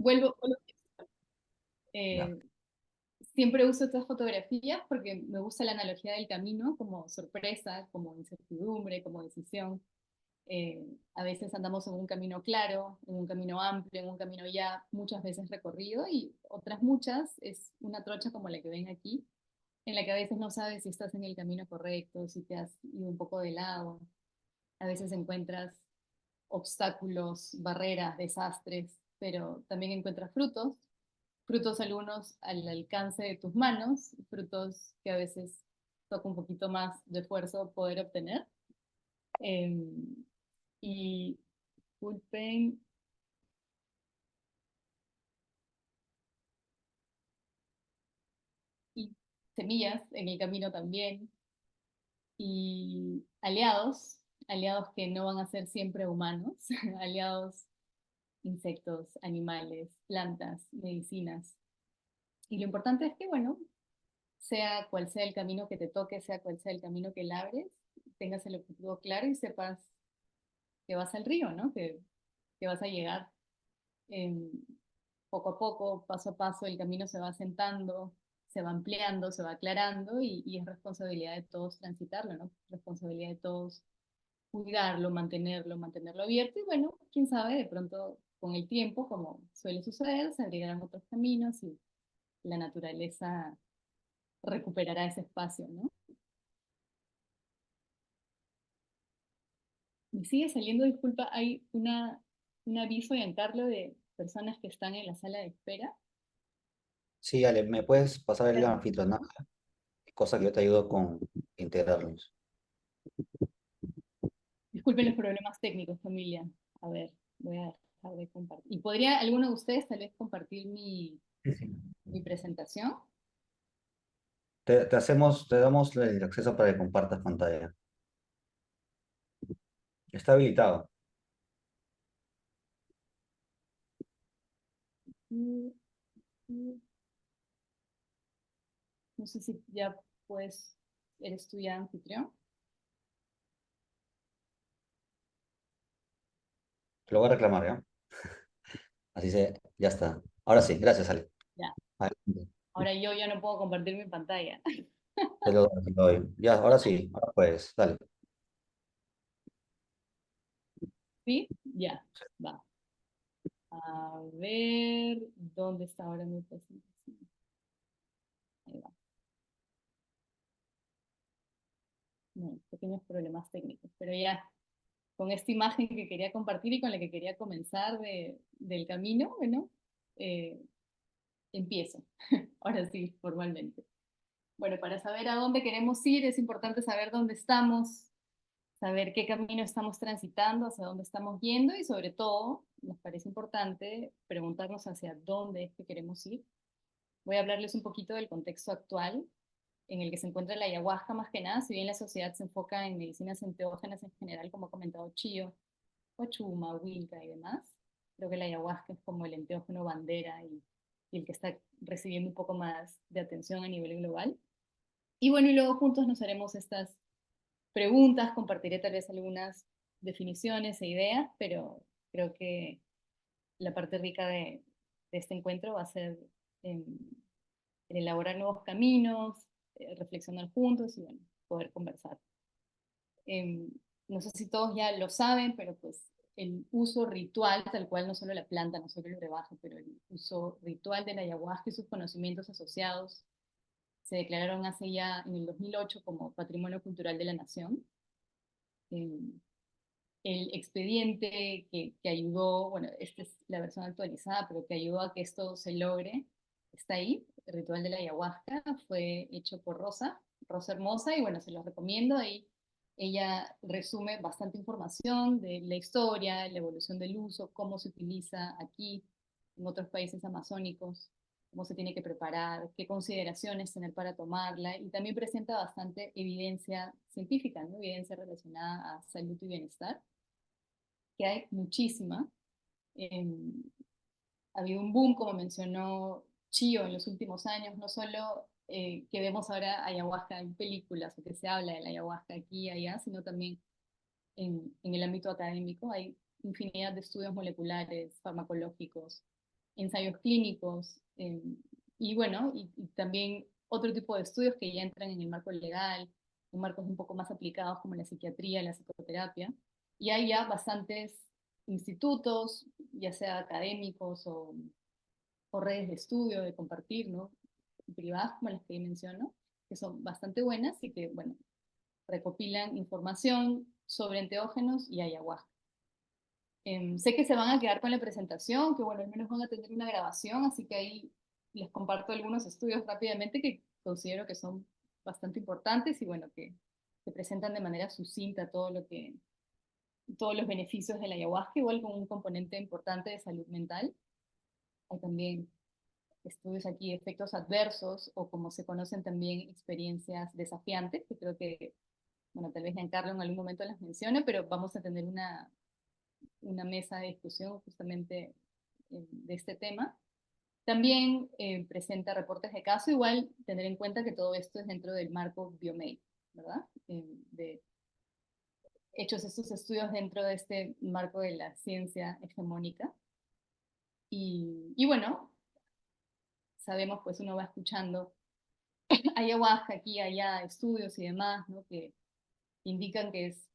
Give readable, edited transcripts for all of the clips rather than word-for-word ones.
vuelvo. Ya. Eh, Siempre uso estas fotografías porque me gusta la analogía del camino como sorpresa, como incertidumbre, como decisión. A veces andamos en un camino claro, en un camino amplio, en un camino ya muchas veces recorrido y otras muchas es una trocha como la que ven aquí, en la que a veces no sabes si estás en el camino correcto, si te has ido un poco de lado. A veces encuentras obstáculos, barreras, desastres, pero también encuentras frutos, frutos algunos al alcance de tus manos, frutos que a veces toca un poquito más de esfuerzo poder obtener. Eh, y disculpen, y semillas en el camino también, y aliados, aliados que no van a ser siempre humanos, aliados, insectos, animales, plantas, medicinas. Y lo importante es que, bueno, sea cual sea el camino que te toque, sea cual sea el camino que labres, tengas el objetivo claro y sepas que vas al río, ¿no? Que vas a llegar eh, poco a poco, paso a paso, el camino se va asentando, se va ampliando, se va aclarando y es responsabilidad de todos transitarlo, ¿no? Responsabilidad de todos cuidarlo, mantenerlo abierto y bueno, quién sabe, de pronto con el tiempo, como suele suceder, se abrirán otros caminos y la naturaleza recuperará ese espacio, ¿no? Me sigue saliendo, disculpa, hay un aviso, Giancarlo, de personas que están en la sala de espera. Sí, Ale, ¿me puedes pasar el anfitrionaje? Cosa que yo te ayudo con integrarlos. Disculpen los problemas técnicos, familia. A ver, voy a dejar de compartir. ¿Y podría alguno de ustedes tal vez compartir Sí, sí. mi presentación? Te damos el acceso para que compartas pantalla. Está habilitado. Mm, mm, No sé si ya pues eres tú ya anfitrión. Te lo voy a reclamar, ¿ya? Ya está. Ahora sí, gracias, Ale. Ya. Adelante. Ahora yo ya no puedo compartir mi pantalla. Te lo doy. Ya, ahora sí, ahora puedes, dale. ¿Sí? Ya. Va. A ver, ¿dónde está ahora mi presentación? Ahí va. No, pequeños problemas técnicos, pero ya con esta imagen que quería compartir y con la que quería comenzar del camino, bueno, eh, empiezo. Ahora sí, formalmente. Bueno, para saber a dónde queremos ir es importante saber dónde estamos, saber qué camino estamos transitando, hacia dónde estamos yendo y sobre todo, nos parece importante preguntarnos hacia dónde es que queremos ir. Voy a hablarles un poquito del contexto actual en el que se encuentra la ayahuasca más que nada, si bien la sociedad se enfoca en medicinas enteógenas en general, como ha comentado Chío, Ochuma, Wilca y demás. Creo que la ayahuasca es como el enteógeno bandera y el que está recibiendo un poco más de atención a nivel global. Y bueno, y luego juntos nos haremos estas preguntas, compartiré tal vez algunas definiciones e ideas, pero creo que la parte rica de este encuentro va a ser en, en elaborar nuevos caminos, reflexionar juntos y bueno, poder conversar. Eh, no sé si todos ya lo saben, pero pues el uso ritual, tal cual, no solo la planta, no solo el brebaje, pero el uso ritual de la ayahuasca y sus conocimientos asociados se declararon hace ya en el 2008 como Patrimonio Cultural de la Nación. Eh, el expediente que ayudó, bueno, esta es la versión actualizada, pero que ayudó a que esto se logre, está ahí. El ritual de la ayahuasca fue hecho por Rosa Hermosa, y bueno, se los recomiendo. Ahí ella resume bastante información de la historia, la evolución del uso, cómo se utiliza aquí, en otros países amazónicos, cómo se tiene que preparar, qué consideraciones tener para tomarla, y también presenta bastante evidencia científica, ¿no? Evidencia relacionada a salud y bienestar, que hay muchísima. Eh, ha habido un boom, como mencionó Chío, en los últimos años, no solo que vemos ahora ayahuasca en películas o que se habla de la ayahuasca aquí y allá, sino también en el ámbito académico. Hay infinidad de estudios moleculares, farmacológicos, ensayos clínicos, y bueno, y también otro tipo de estudios que ya entran en el marco legal, en marcos un poco más aplicados como la psiquiatría, la psicoterapia, y hay ya bastantes institutos, ya sea académicos o redes de estudio, de compartir, ¿no? Privadas como las que menciono, que son bastante buenas y que, bueno, recopilan información sobre enteógenos y ayahuasca. Sé que se van a quedar con la presentación, que bueno, al menos van a tener una grabación, así que ahí les comparto algunos estudios rápidamente que considero que son bastante importantes y bueno, que presentan de manera sucinta todos los beneficios de la ayahuasca, igual con un componente importante de salud mental. Hay también estudios aquí de efectos adversos o como se conocen también experiencias desafiantes, que creo que, bueno, tal vez Giancarlo en algún momento las mencione, pero vamos a tener una mesa de discusión justamente de este tema. También presenta reportes de caso, igual tener en cuenta que todo esto es dentro del marco biomédico, ¿verdad? Hechos estos estudios dentro de este marco de la ciencia hegemónica. Y bueno, sabemos, pues uno va escuchando ayahuasca aquí, allá, estudios y demás, ¿no? Que indican que es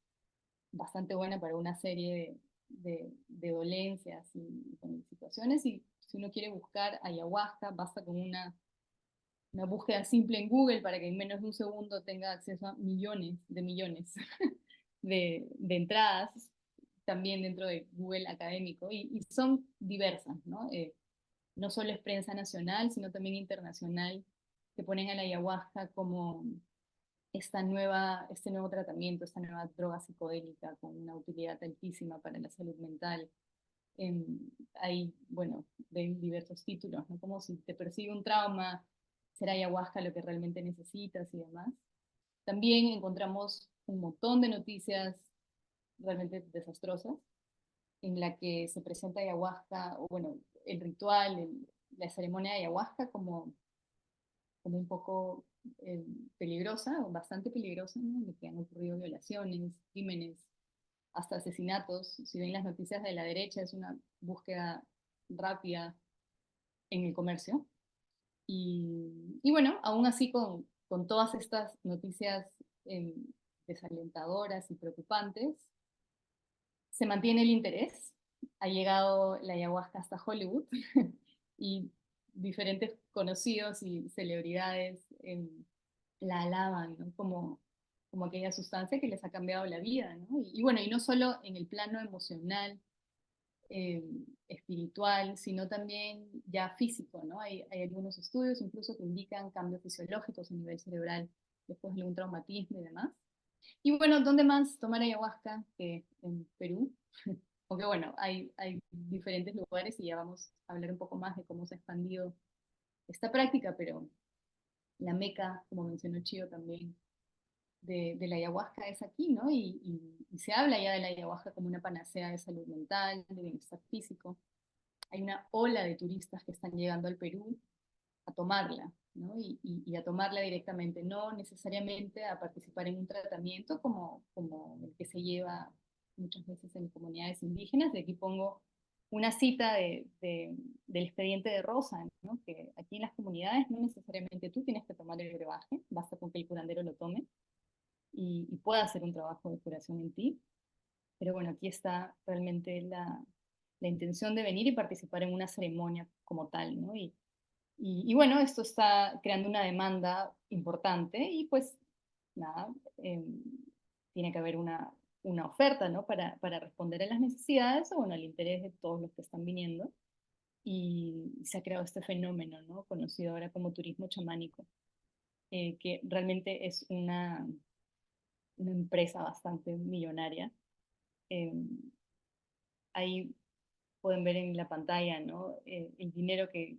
bastante buena para una serie de dolencias y con situaciones. Y si uno quiere buscar ayahuasca, basta con una búsqueda simple en Google para que en menos de un segundo tenga acceso a millones de millones de entradas, también dentro de Google académico, y son diversas, ¿no? No solo es prensa nacional, sino también internacional, que ponen a la ayahuasca como este nuevo tratamiento, esta nueva droga psicodélica con una utilidad altísima para la salud mental. Hay, bueno, de diversos títulos, ¿no? Como si te persigue un trauma, será ayahuasca lo que realmente necesitas y demás. También encontramos un montón de noticias realmente desastrosas en la que se presenta ayahuasca, o bueno, el ritual, la ceremonia de ayahuasca como un poco peligrosa, o bastante peligrosa, ¿no? En la que han ocurrido violaciones, crímenes, hasta asesinatos. Si ven las noticias de la derecha, es una búsqueda rápida en el comercio. Y bueno, aún así con todas estas noticias eh, desalentadoras y preocupantes, se mantiene el interés. Ha llegado la ayahuasca hasta Hollywood y diferentes conocidos y celebridades la alaban, ¿no? Como aquella sustancia que les ha cambiado la vida, ¿no? Y bueno, y no solo en el plano emocional, eh, espiritual, sino también ya físico, ¿no? Hay algunos estudios incluso que indican cambios fisiológicos a nivel cerebral después de un traumatismo y demás. Y bueno, ¿dónde más tomar ayahuasca que en Perú? Aunque bueno, hay diferentes lugares y ya vamos a hablar un poco más de cómo se ha expandido esta práctica, pero la meca, como mencionó Chío también, de la ayahuasca es aquí, ¿no? Y se habla ya de la ayahuasca como una panacea de salud mental, de bienestar físico. Hay una ola de turistas que están llegando al Perú a tomarla, ¿no? Y a tomarla directamente, no necesariamente a participar en un tratamiento como el que se lleva muchas veces en comunidades indígenas. De aquí pongo una cita del expediente de Rosa, ¿no? Que aquí en las comunidades no necesariamente tú tienes que tomar el brebaje, basta con que el curandero lo tome y pueda hacer un trabajo de curación en ti. Pero bueno, aquí está realmente la intención de venir y participar en una ceremonia como tal, ¿no? Y bueno, esto está creando una demanda importante y pues nada, tiene que haber una oferta, ¿no? Para responder a las necesidades o bueno, al interés de todos los que están viniendo. Y se ha creado este fenómeno, ¿no? Conocido ahora como turismo chamánico, que realmente es una empresa bastante millonaria. Eh, Ahí pueden ver en la pantalla, ¿no? El dinero que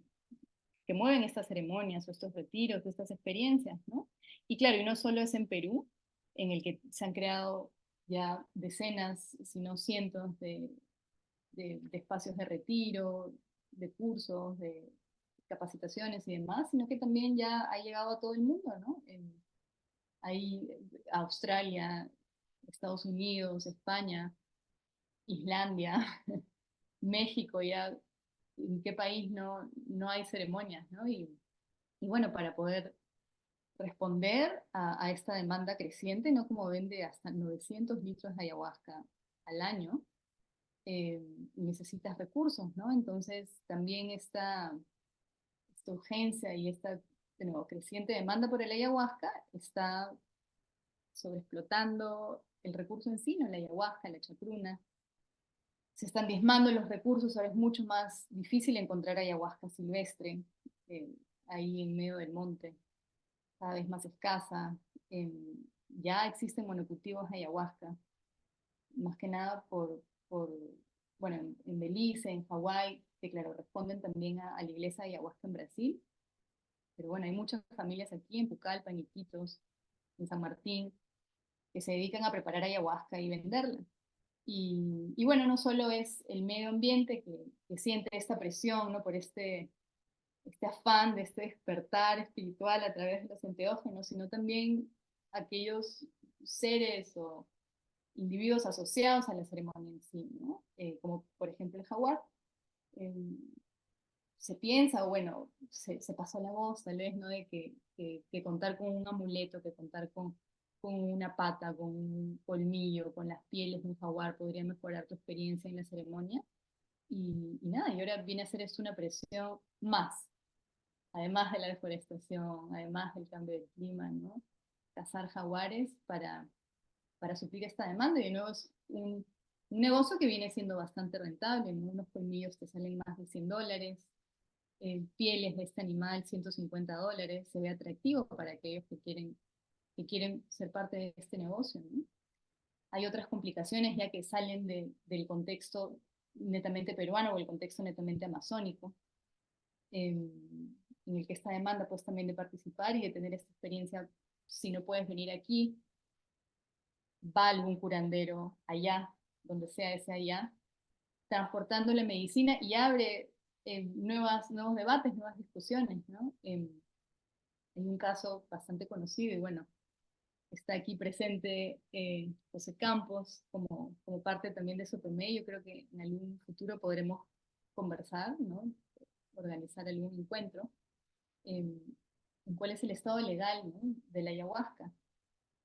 mueven estas ceremonias o estos retiros, estas experiencias, ¿no? Y claro, y no solo es en Perú, en el que se han creado ya decenas, si no cientos de espacios de retiro, de cursos, de capacitaciones y demás, sino que también ya ha llegado a todo el mundo, ¿no? Ahí Australia, Estados Unidos, España, Islandia, México ya en qué país no hay ceremonias, ¿no? Y bueno, para poder responder a esta demanda creciente, ¿no? Como vende hasta 900 litros de ayahuasca al año, eh, necesitas recursos, ¿no? Entonces también esta urgencia y esta de nuevo, creciente demanda por el ayahuasca está sobreexplotando el recurso en sí, ¿no? La ayahuasca, la chacruna. Se están diezmando los recursos, ahora es mucho más difícil encontrar ayahuasca silvestre eh, ahí en medio del monte, cada vez más escasa. Eh, ya existen monocultivos de ayahuasca, más que nada por bueno, en Belice, en Hawái, que claro, responden también a la iglesia de ayahuasca en Brasil, pero bueno, hay muchas familias aquí en Pucallpa, en Iquitos, en San Martín, que se dedican a preparar ayahuasca y venderla. Y bueno, no solo es el medio ambiente que siente esta presión, ¿no? Por este afán de este despertar espiritual a través de los enteógenos, sino también aquellos seres o individuos asociados a la ceremonia en sí, ¿no? Como por ejemplo el jaguar. Eh, Se piensa, o bueno, se pasó la voz tal vez, ¿no? De que contar con un amuleto, que contar con una pata, con un colmillo, con las pieles de un jaguar podría mejorar tu experiencia en la ceremonia. Y nada, y ahora viene a ser esto una presión más, además de la deforestación, además del cambio de clima, ¿no? Cazar jaguares para suplir esta demanda, y de nuevo es un negocio que viene siendo bastante rentable, ¿no? Unos colmillos te salen más de $100, pieles de este animal $150, se ve atractivo para aquellos que quieren ser parte de este negocio, ¿no? Hay otras complicaciones ya que salen del contexto netamente peruano o el contexto netamente amazónico, en el que esta demanda pues también de participar y de tener esta experiencia, si no puedes venir aquí, va algún curandero allá, donde sea ese allá, transportando la medicina y abre nuevos debates, nuevas discusiones, ¿no? Hay un caso bastante conocido y bueno, está aquí presente José Campos como parte también de Sotomé. Yo creo que en algún futuro podremos conversar, ¿no? Organizar algún encuentro en cuál es el estado legal, ¿no? De la ayahuasca.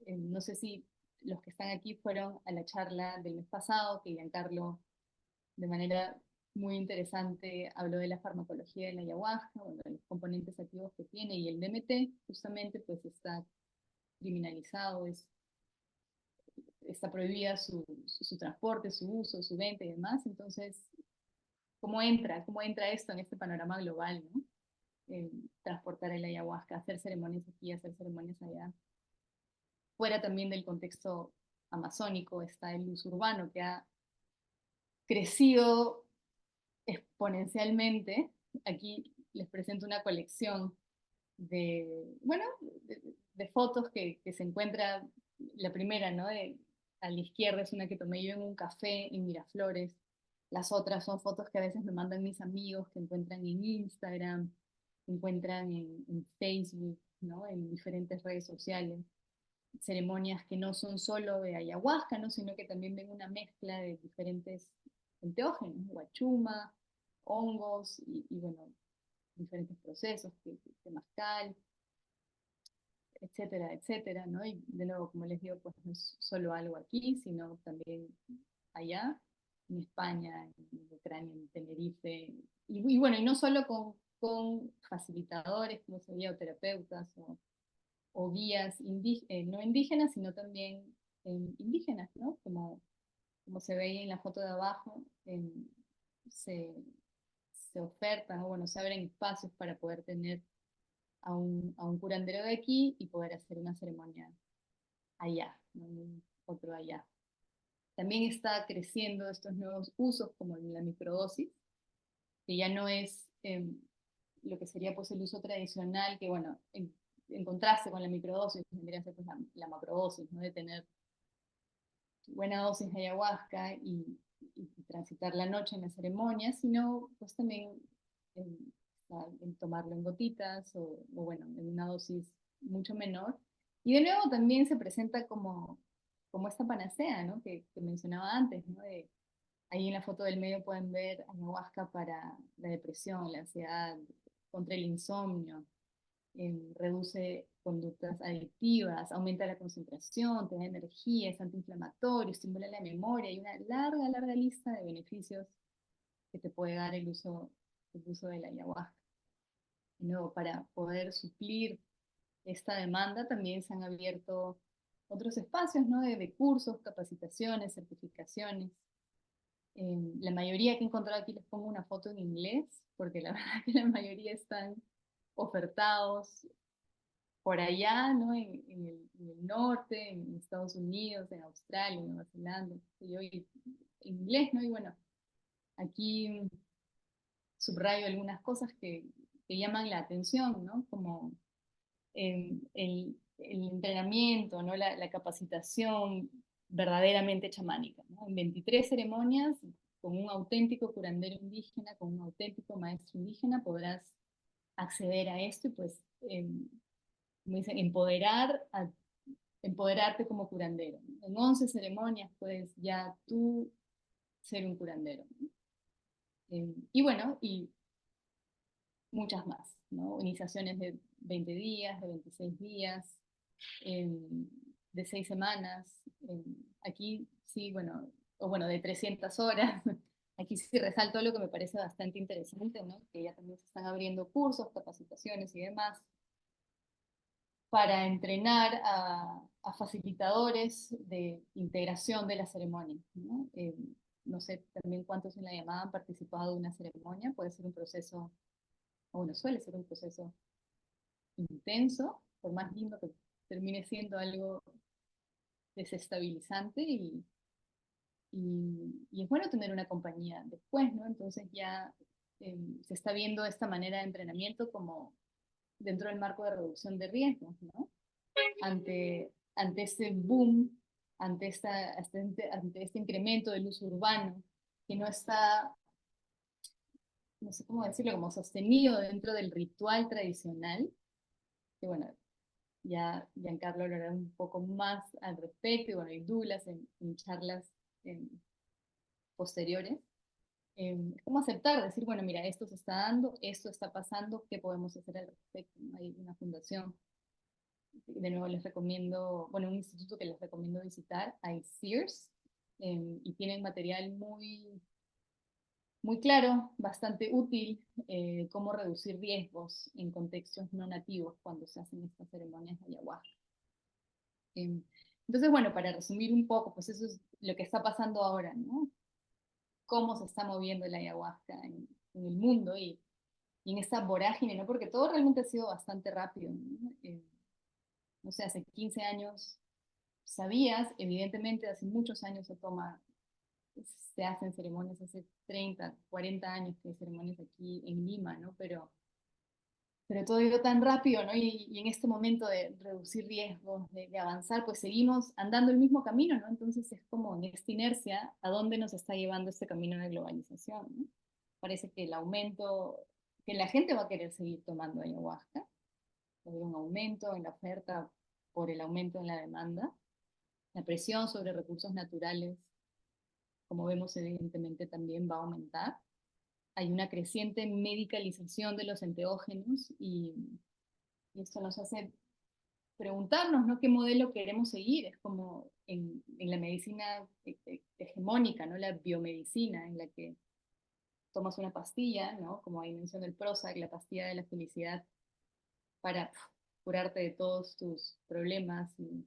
No sé si los que están aquí fueron a la charla del mes pasado, que Giancarlo de manera muy interesante habló de la farmacología de la ayahuasca, bueno, de los componentes activos que tiene, y el DMT justamente pues está criminalizado, está prohibida su transporte, su uso, su venta y demás. Entonces, ¿cómo entra esto en este panorama global, ¿no? Transportar el ayahuasca, hacer ceremonias aquí, hacer ceremonias allá. Fuera también del contexto amazónico está el uso urbano que ha crecido exponencialmente. Aquí les presento una colección bueno, de fotos que se encuentra, la primera, ¿no? A la izquierda es una que tomé yo en un café en Miraflores. Las otras son fotos que a veces me mandan mis amigos que encuentran en Instagram, que encuentran en Facebook, ¿no? En diferentes redes sociales. Ceremonias que no son solo de ayahuasca, ¿no? Sino que también ven una mezcla de diferentes enteógenos, guachuma, hongos y bueno, diferentes procesos, que temazcal, etcétera, etcétera, ¿no? Y de nuevo, como les digo, pues no es solo algo aquí, sino también allá, en España, en Ucrania, en Tenerife, y bueno, y no solo con facilitadores, como sería, o terapeutas, o guías no indígenas, sino también indígenas, ¿no? Como se veía en la foto de abajo, se, se ofertan, o bueno, se abren espacios para poder tener a un curandero de aquí y poder hacer una ceremonia allá, ¿no? Otro allá. También está creciendo estos nuevos usos como la microdosis, que ya no es lo que sería pues el uso tradicional, que bueno, en contraste con la microdosis, tendría que ser pues, la macrodosis, ¿no? De tener buena dosis de ayahuasca y transitar la noche en la ceremonia, sino pues también en, en tomarlo en gotitas o bueno, en una dosis mucho menor. Y de nuevo también se presenta como esta panacea, ¿no? Que mencionaba antes, ¿no? De Ahí en la foto del medio pueden ver ayahuasca para la depresión, la ansiedad, contra el insomnio, reduce conductas adictivas, aumenta la concentración, te da energía, es antiinflamatorio, estimula la memoria. Hay una larga, larga lista de beneficios que te puede dar el uso de la ayahuasca. Y luego, para poder suplir esta demanda, también se han abierto otros espacios, ¿no? De cursos, capacitaciones, certificaciones. La mayoría que he encontrado aquí les pongo una foto en inglés, porque la verdad que la mayoría están ofertados por allá, ¿no? En el norte, en Estados Unidos, en Australia, en Nueva Zelanda, yo, y en inglés, ¿no? Y bueno, aquí subrayo algunas cosas que llaman la atención, ¿no? Como el entrenamiento, ¿no? La capacitación verdaderamente chamánica, ¿no? En 23 ceremonias, con un auténtico curandero indígena, con un auténtico maestro indígena, podrás acceder a esto y pues, como dicen, empoderarte como curandero, ¿no? En 11 ceremonias puedes ya tú ser un curandero, ¿no? Y bueno, y muchas más, ¿no? Iniciaciones de 20 días, de 26 días, de 6 semanas. Aquí sí, bueno, o bueno, de 300 horas. Aquí sí resalto lo que me parece bastante interesante, ¿no? Que ya también se están abriendo cursos, capacitaciones y demás para entrenar a facilitadores de integración de la ceremonia, ¿no? No sé también cuántos en la llamada han participado de una ceremonia, puede ser un proceso, o bueno, suele ser un proceso intenso, por más lindo que termine siendo algo desestabilizante y es bueno tener una compañía después, ¿no? Entonces ya se está viendo esta manera de entrenamiento como dentro del marco de reducción de riesgos, ¿no? Ante este boom, ante este incremento del uso urbano, que no está, no sé cómo decirlo, como sostenido dentro del ritual tradicional, que bueno, ya Giancarlo hablará un poco más al respecto, y bueno, y Douglas en charlas en posteriores. Es como aceptar, decir, bueno, mira, esto se está dando, esto está pasando, ¿qué podemos hacer al respecto? Hay una fundación, de nuevo les recomiendo, bueno, un instituto que les recomiendo visitar, hay Sears, y tienen material muy claro, bastante útil, cómo reducir riesgos en contextos no nativos cuando se hacen estas ceremonias de ayahuasca. Entonces, bueno, para resumir un poco, pues eso es lo que está pasando ahora, ¿no? Cómo se está moviendo la ayahuasca en el mundo y en esta vorágine, ¿no? Porque todo realmente ha sido bastante rápido, ¿no? No sé, hace 15 años sabías, evidentemente hace muchos años se hacen ceremonias, hace 30, 40 años que hay ceremonias aquí en Lima, ¿no? Pero todo ha ido tan rápido, ¿no? Y en este momento de reducir riesgos, de avanzar, pues seguimos andando el mismo camino, ¿no? Entonces es como en esta inercia, ¿a dónde nos está llevando este camino de globalización, ¿no? Parece que el aumento, que la gente va a querer seguir tomando ayahuasca, va a haber un aumento en la oferta por el aumento en la demanda, la presión sobre recursos naturales, como vemos evidentemente también va a aumentar. Hay una creciente medicalización de los enteógenos y esto nos hace preguntarnos, ¿no? ¿Qué modelo queremos seguir? Es como en la medicina hegemónica, ¿no? La biomedicina, en la que tomas una pastilla, ¿no? Como ahí menciona el Prozac, la pastilla de la felicidad, para curarte de todos tus problemas. Y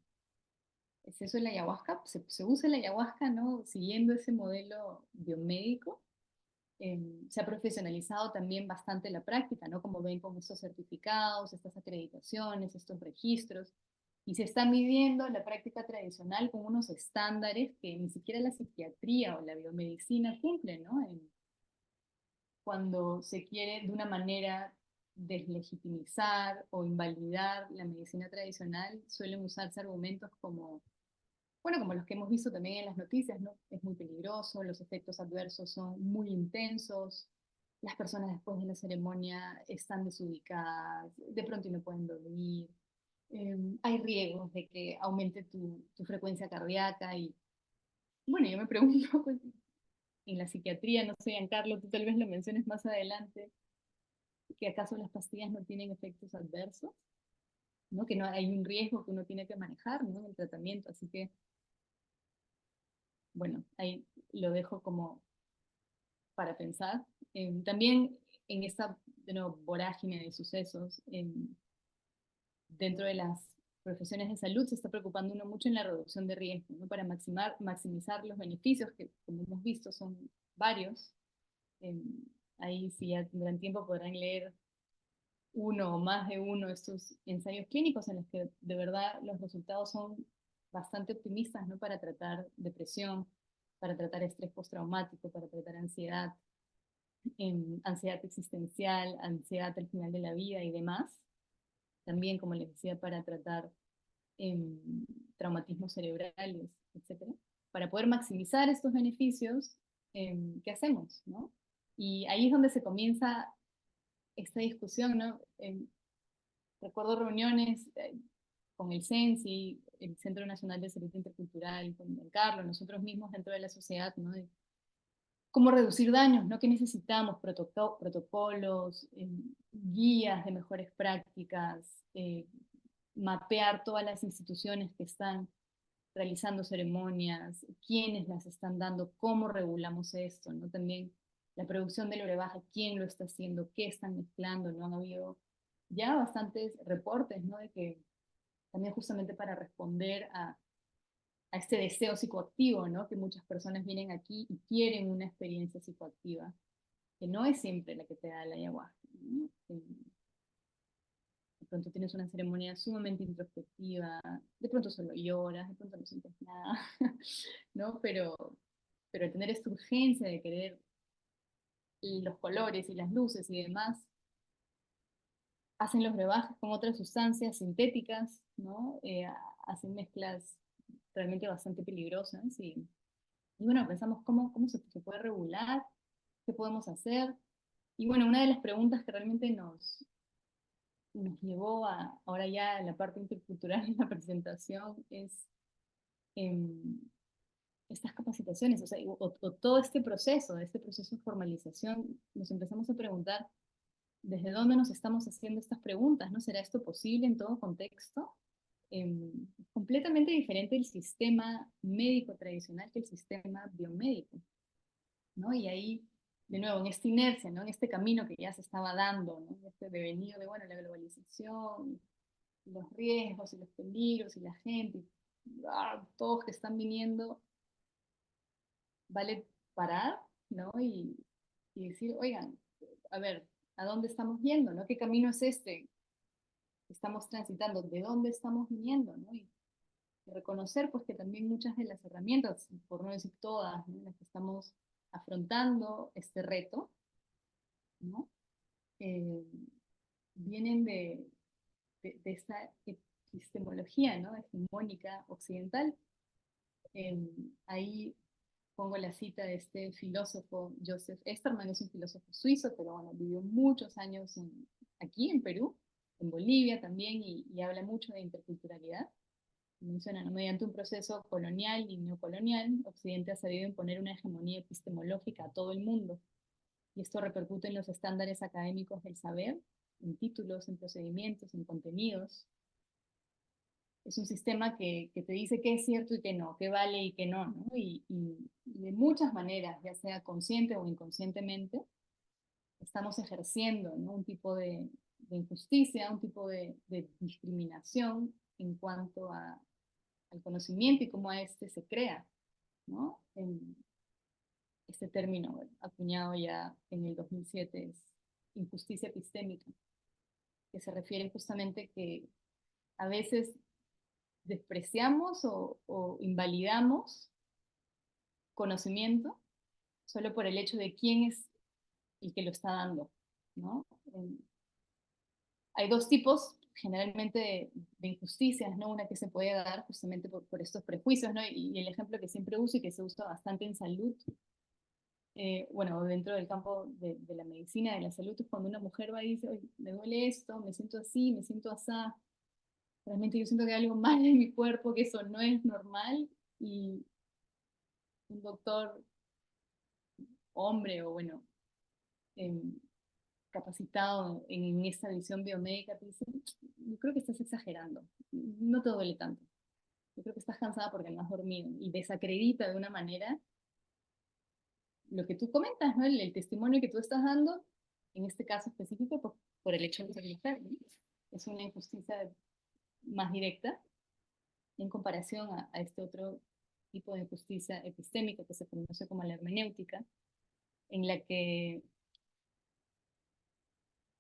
es eso en la ayahuasca, se usa la ayahuasca, ¿no? Siguiendo ese modelo biomédico. Se ha profesionalizado también bastante la práctica, ¿no? Como ven con estos certificados, estas acreditaciones, estos registros, y se está midiendo la práctica tradicional con unos estándares que ni siquiera la psiquiatría o la biomedicina cumplen, ¿no? Cuando se quiere de una manera deslegitimizar o invalidar la medicina tradicional, suelen usarse argumentos como, bueno, como los que hemos visto también en las noticias, ¿no? Es muy peligroso, los efectos adversos son muy intensos, las personas después de la ceremonia están desubicadas, de pronto no pueden dormir, hay riesgos de que aumente tu frecuencia cardíaca y, bueno, yo me pregunto, pues, en la psiquiatría, no sé, Giancarlo, tú tal vez lo menciones más adelante, que acaso las pastillas no tienen efectos adversos, ¿no? Que no hay un riesgo que uno tiene que manejar, ¿no? En el tratamiento, así que, bueno, ahí lo dejo como para pensar. También en esta, de nuevo, vorágine de sucesos, dentro de las profesiones de salud se está preocupando uno mucho en la reducción de riesgos, ¿no? Para maximizar los beneficios, que como hemos visto son varios. Eh, Ahí si ya tendrán tiempo podrán leer uno o más de uno de estos ensayos clínicos en los que de verdad los resultados son bastante optimistas, ¿no? Para tratar depresión, para tratar estrés postraumático, para tratar ansiedad, ansiedad existencial, ansiedad al final de la vida y demás. También, como les decía, para tratar traumatismos cerebrales, etcétera. Para poder maximizar estos beneficios, ¿qué hacemos? ¿No? Y ahí es donde se comienza esta discusión, ¿no? Recuerdo reuniones con el CENSI, el Centro Nacional de Salud Intercultural, con Carlos, nosotros mismos dentro de la sociedad, ¿no? De cómo reducir daños, ¿no? ¿Qué necesitamos? Protocolos, guías de mejores prácticas, mapear todas las instituciones que están realizando ceremonias, quiénes las están dando, cómo regulamos esto, ¿no? También la producción del brebaje, quién lo está haciendo, qué están mezclando, ¿no? Han habido ya bastantes reportes, ¿no? De que también justamente para responder a este deseo psicoactivo, ¿no? Que muchas personas vienen aquí y quieren una experiencia psicoactiva, que no es siempre la que te da la ayahuasca, ¿no? De pronto tienes una ceremonia sumamente introspectiva, de pronto solo lloras, de pronto no sientes nada, ¿no? Pero tener esta urgencia de querer los colores y las luces y demás, hacen los brebajes con otras sustancias sintéticas, ¿no? Hacen mezclas realmente bastante peligrosas y bueno, pensamos cómo se puede regular, qué podemos hacer. Y bueno, una de las preguntas que realmente nos llevó ahora ya a la parte intercultural de la presentación es estas capacitaciones, o sea, o todo este proceso de formalización, nos empezamos a preguntar desde dónde nos estamos haciendo estas preguntas, ¿no? ¿Será esto posible en todo contexto? Completamente diferente el sistema médico tradicional que el sistema biomédico, ¿no? Y ahí, de nuevo, en esta inercia, ¿no? En este camino que ya se estaba dando, ¿no? En este devenir de, bueno, la globalización, los riesgos y los peligros y la gente, todos que están viniendo, vale parar, ¿no? Y decir, oigan, a ver, ¿a dónde estamos yendo, ¿no? ¿Qué camino es este que estamos transitando? ¿De dónde estamos viniendo, ¿no? Y reconocer, pues, que también muchas de las herramientas, por no decir todas, ¿no? Las que estamos afrontando este reto, ¿no? Eh, Vienen de esta epistemología, ¿no? Hegemónica occidental. Ahí pongo la cita de este filósofo, Joseph Esterman, es un filósofo suizo, pero bueno, vivió muchos años aquí en Perú, en Bolivia también, y habla mucho de interculturalidad. Menciona, ¿no? Mediante un proceso colonial y neocolonial, Occidente ha sabido imponer una hegemonía epistemológica a todo el mundo, y esto repercute en los estándares académicos del saber, en títulos, en procedimientos, en contenidos. Es un sistema que te dice qué es cierto y qué no, qué vale y qué no, ¿no? Y de muchas maneras, ya sea consciente o inconscientemente, estamos ejerciendo, ¿no? Un tipo de injusticia, un tipo de discriminación en cuanto al conocimiento y cómo a este se crea, ¿no? Este término, bueno, acuñado ya en el 2007 es injusticia epistémica, que se refiere justamente que a veces despreciamos o invalidamos conocimiento solo por el hecho de quién es el que lo está dando, ¿no? Hay dos tipos generalmente de injusticias, ¿no? Una que se puede dar justamente por estos prejuicios, ¿no? Y el ejemplo que siempre uso y que se usa bastante en salud, bueno, dentro del campo de la medicina, de la salud, es cuando una mujer va y dice, oye, me duele esto, me siento así, me siento así, realmente yo siento que hay algo mal en mi cuerpo, que eso no es normal, y un doctor hombre o bueno, em, capacitado en esta visión biomédica, te dicen, yo creo que estás exagerando, no te duele tanto. Yo creo que estás cansada porque no has dormido y desacredita de una manera lo que tú comentas, ¿no? El testimonio que tú estás dando, en este caso específico, por el hecho de ser mujer, ¿no? Es una injusticia más directa en comparación a este otro tipo de injusticia epistémica que se conoce como la hermenéutica, en la que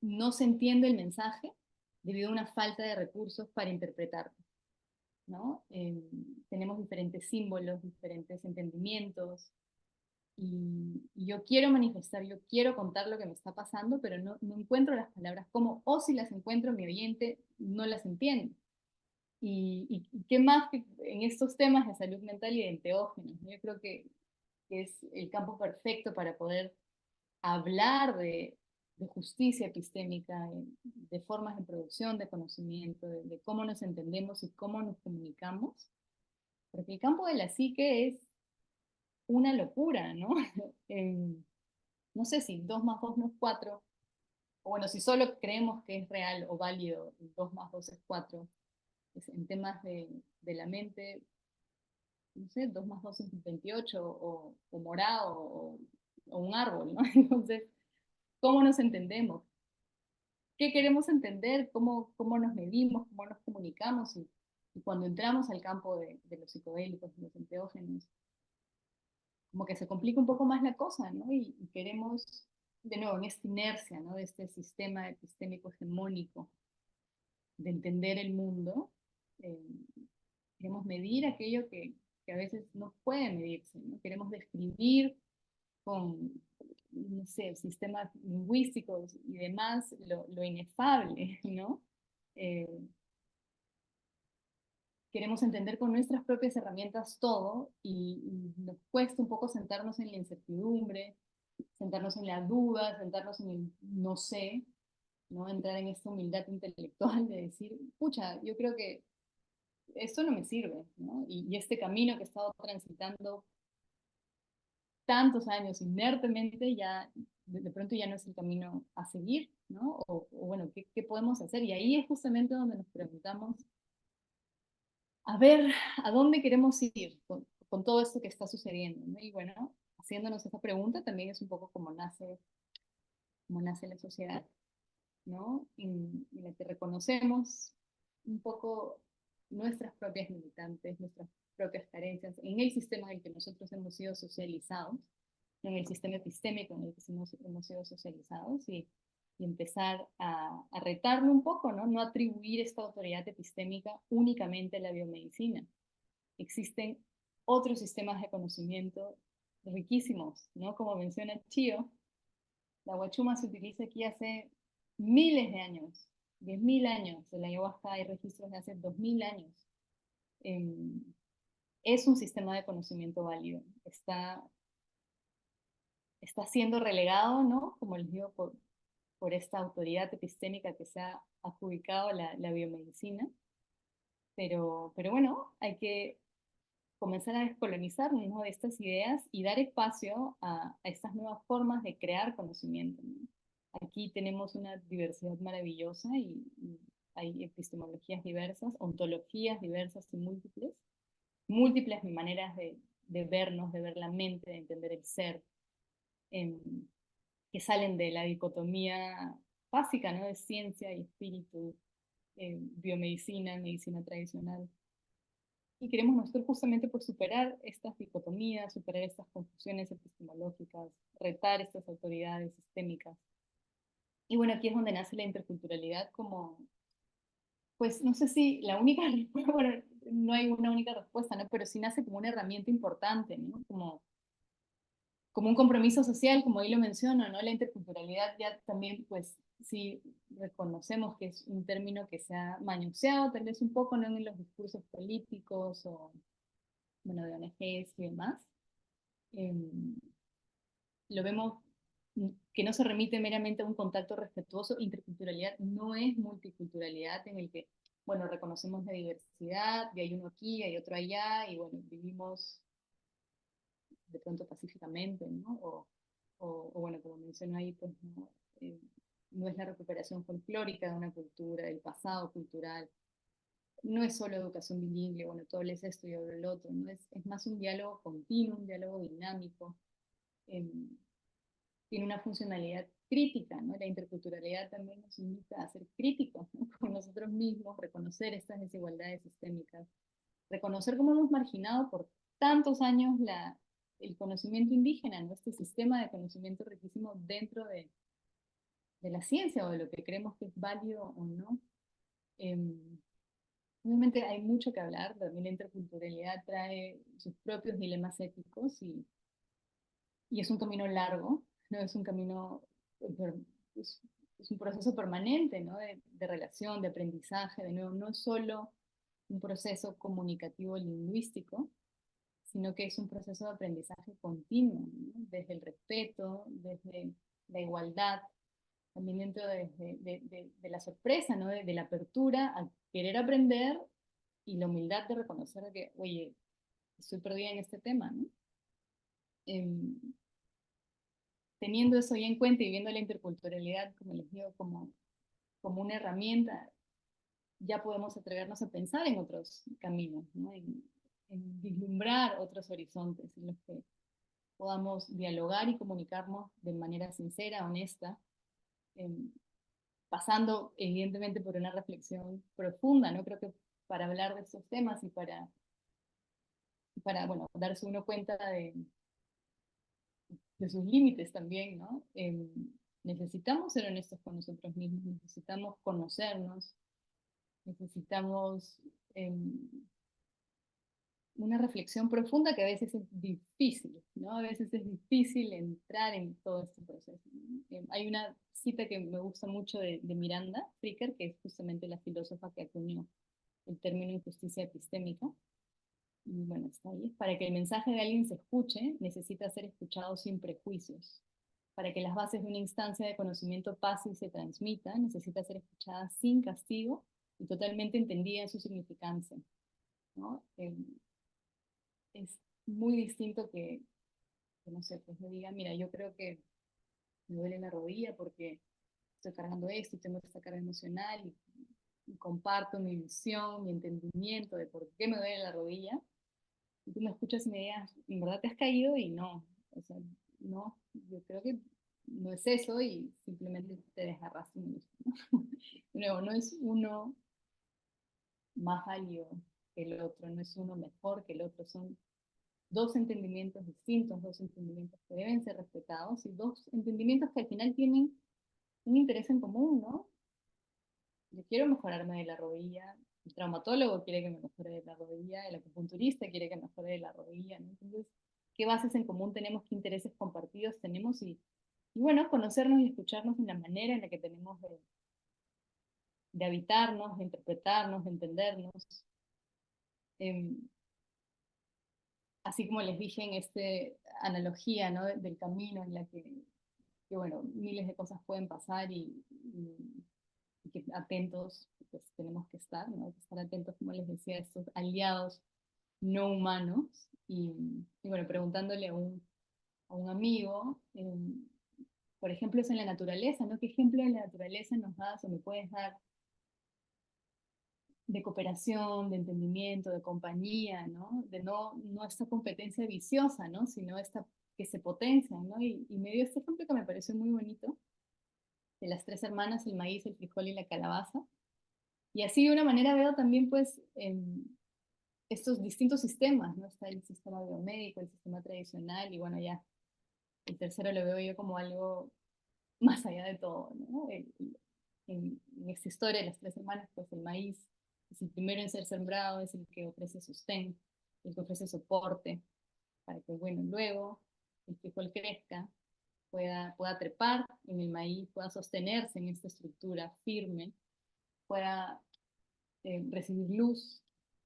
no se entiende el mensaje debido a una falta de recursos para interpretarlo, ¿no? Tenemos diferentes símbolos, diferentes entendimientos, y yo quiero manifestar, yo quiero contar lo que me está pasando, pero no encuentro las palabras como, o si las encuentro, mi oyente no las entiende. Y qué más que en estos temas de salud mental y de enteógenos, ¿no? Yo creo que es el campo perfecto para poder hablar de justicia epistémica, de formas de producción de conocimiento, de cómo nos entendemos y cómo nos comunicamos, porque el campo de la psique es una locura, ¿no? No sé si 2 más 2 no es 4, o bueno, si solo creemos que es real o válido, 2 más 2 es 4, en temas de la mente, no sé, 2 más 2 es 28, o morado, o un árbol, ¿no? Entonces, ¿cómo nos entendemos? ¿Qué queremos entender? ¿Cómo nos medimos? ¿Cómo nos comunicamos? Y cuando entramos al campo de los psicodélicos, de los enteógenos, como que se complica un poco más la cosa, ¿no? Y queremos, de nuevo, en esta inercia, ¿no? De este sistema epistémico hegemónico de entender el mundo, eh, queremos medir aquello que a veces no puede medirse, ¿no? Queremos describir con, no sé, sistemas lingüísticos y demás lo inefable, ¿no? Eh, Queremos entender con nuestras propias herramientas todo y nos cuesta un poco sentarnos en la incertidumbre, sentarnos en la duda, sentarnos en el no sé, ¿no? Entrar en esta humildad intelectual de decir, pucha, yo creo que esto no me sirve, ¿no? Y este camino que he estado transitando tantos años inertemente ya de pronto ya no es el camino a seguir, ¿no? O bueno, ¿qué podemos hacer? Y ahí es justamente donde nos preguntamos, a ver, ¿a dónde queremos ir con todo esto que está sucediendo? ¿No? Y bueno, haciéndonos esa pregunta también es un poco como nace la sociedad, ¿no? En la que reconocemos un poco nuestras propias limitantes, nuestras propias carencias en el sistema en el que nosotros hemos sido socializados, en el sistema epistémico en el que hemos sido socializados y empezar a retarlo un poco, ¿no? No atribuir esta autoridad epistémica únicamente a la biomedicina. Existen otros sistemas de conocimiento riquísimos, ¿no? Como menciona Chio, la huachuma se utiliza aquí hace miles de años, 10.000 años. De la ayahuasca hay registros de hace 2.000 años. Eh, es un sistema de conocimiento válido. Está siendo relegado, ¿no? Como les digo, por esta autoridad epistémica que se ha adjudicado la biomedicina. Pero bueno, hay que comenzar a descolonizarnos, ¿no? De estas ideas y dar espacio a estas nuevas formas de crear conocimiento, ¿no? Aquí tenemos una diversidad maravillosa y hay epistemologías diversas, ontologías diversas y múltiples maneras de vernos, de ver la mente, de entender el ser, eh, que salen de la dicotomía básica, ¿no? De ciencia y espíritu, biomedicina, medicina tradicional. Y queremos nosotros justamente por superar estas dicotomías, superar estas confusiones epistemológicas, retar estas autoridades sistémicas. Y bueno, aquí es donde nace la interculturalidad como, pues no sé si la única respuesta, bueno, no hay una única respuesta, ¿no? Pero sí nace como una herramienta importante, ¿no? Como un compromiso social, como ahí lo menciono, ¿no? La interculturalidad ya también, pues sí reconocemos que es un término que se ha manoseado tal vez un poco, ¿no? En los discursos políticos o, bueno, de ONGs y demás. Eh, lo vemos que no se remite meramente a un contacto respetuoso. Interculturalidad no es multiculturalidad en el que, bueno, reconocemos la diversidad, y hay uno aquí, hay otro allá, y bueno, vivimos de pronto pacíficamente, ¿no? o bueno, como menciono ahí, pues no, no es la recuperación folclórica de una cultura, del pasado cultural, no es solo educación bilingüe, bueno, tú hables esto y yo hablo el otro, ¿no? Es más un diálogo continuo, un diálogo dinámico, eh, tiene una funcionalidad crítica, ¿no? La interculturalidad también nos invita a ser críticos, ¿no? Con nosotros mismos, reconocer estas desigualdades sistémicas, reconocer cómo hemos marginado por tantos años el conocimiento indígena, ¿no? Este sistema de conocimiento riquísimo dentro de la ciencia o de lo que creemos que es válido o no. Eh, Obviamente hay mucho que hablar, también la interculturalidad trae sus propios dilemas éticos y es un camino largo, ¿no? Es un camino, es, es un proceso permanente, ¿no? De relación, de aprendizaje, de nuevo, no es solo un proceso comunicativo lingüístico, sino que es un proceso de aprendizaje continuo, ¿no? Desde el respeto, desde la igualdad, también dentro de la sorpresa, ¿no? De la apertura a querer aprender y la humildad de reconocer que, oye, estoy perdida en este tema, ¿no? Em, Teniendo eso ya en cuenta y viendo la interculturalidad, como les digo, como una herramienta, ya podemos atrevernos a pensar en otros caminos, ¿no? En vislumbrar otros horizontes en los que podamos dialogar y comunicarnos de manera sincera, honesta, eh, pasando evidentemente por una reflexión profunda, ¿no? Creo que para hablar de estos temas y para bueno, darse uno cuenta de sus límites también, ¿no? Necesitamos ser honestos con nosotros mismos, necesitamos conocernos, necesitamos eh, una reflexión profunda que a veces es difícil, ¿no? A veces es difícil entrar en todo este proceso, ¿no? Hay una cita que me gusta mucho de Miranda Fricker, que es justamente la filósofa que acuñó el término injusticia epistémica. Y bueno, está ahí. Para que el mensaje de alguien se escuche, necesita ser escuchado sin prejuicios. Para que las bases de una instancia de conocimiento pase y se transmita, necesita ser escuchada sin castigo y totalmente entendida en su significancia, ¿no? Es muy distinto que, no sé, pues me diga, mira, yo creo que me duele la rodilla porque estoy cargando esto y tengo esta carga emocional y comparto mi visión, mi entendimiento de por qué me duele la rodilla. Y tú me escuchas y me digas, en verdad te has caído y no, o sea, no, yo creo que no es eso y simplemente te desgarras tú mismo, ¿no? De nuevo, no es uno más válido que el otro, no es uno mejor que el otro, son dos entendimientos distintos, dos entendimientos que deben ser respetados y dos entendimientos que al final tienen un interés en común, ¿no? Yo quiero mejorarme de la rodilla, el traumatólogo quiere que me mejore de la rodilla, el acupunturista quiere que mejore de la rodilla, ¿no? Entonces, ¿qué bases en común tenemos, qué intereses compartidos tenemos? Y bueno, conocernos y escucharnos en la manera en la que tenemos de habitarnos, de interpretarnos, de entendernos. Eh, Así como les dije en esta analogía, ¿no? Del camino en la que, bueno, miles de cosas pueden pasar y que atentos pues, tenemos que estar, ¿no? Que estar atentos, como les decía, a estos aliados no humanos. Y bueno, preguntándole a un amigo, por ejemplo, es en la naturaleza, ¿no? ¿Qué ejemplo de la naturaleza nos das o me puedes dar de cooperación, de entendimiento, de compañía, ¿no? De no esta competencia viciosa, ¿no? Sino esta que se potencia, ¿no? Y me dio este ejemplo que me pareció muy bonito, de las tres hermanas, el maíz, el frijol y la calabaza. Y así de una manera veo también, pues, estos distintos sistemas, ¿no? Está el sistema biomédico, el sistema tradicional, y bueno, ya el tercero lo veo yo como algo más allá de todo, ¿no? En esta historia de las tres hermanas, pues el maíz es el primero en ser sembrado, es el que ofrece sostén, el que ofrece soporte, para que, bueno, luego el frijol crezca, pueda trepar en el maíz, pueda sostenerse en esta estructura firme, pueda recibir luz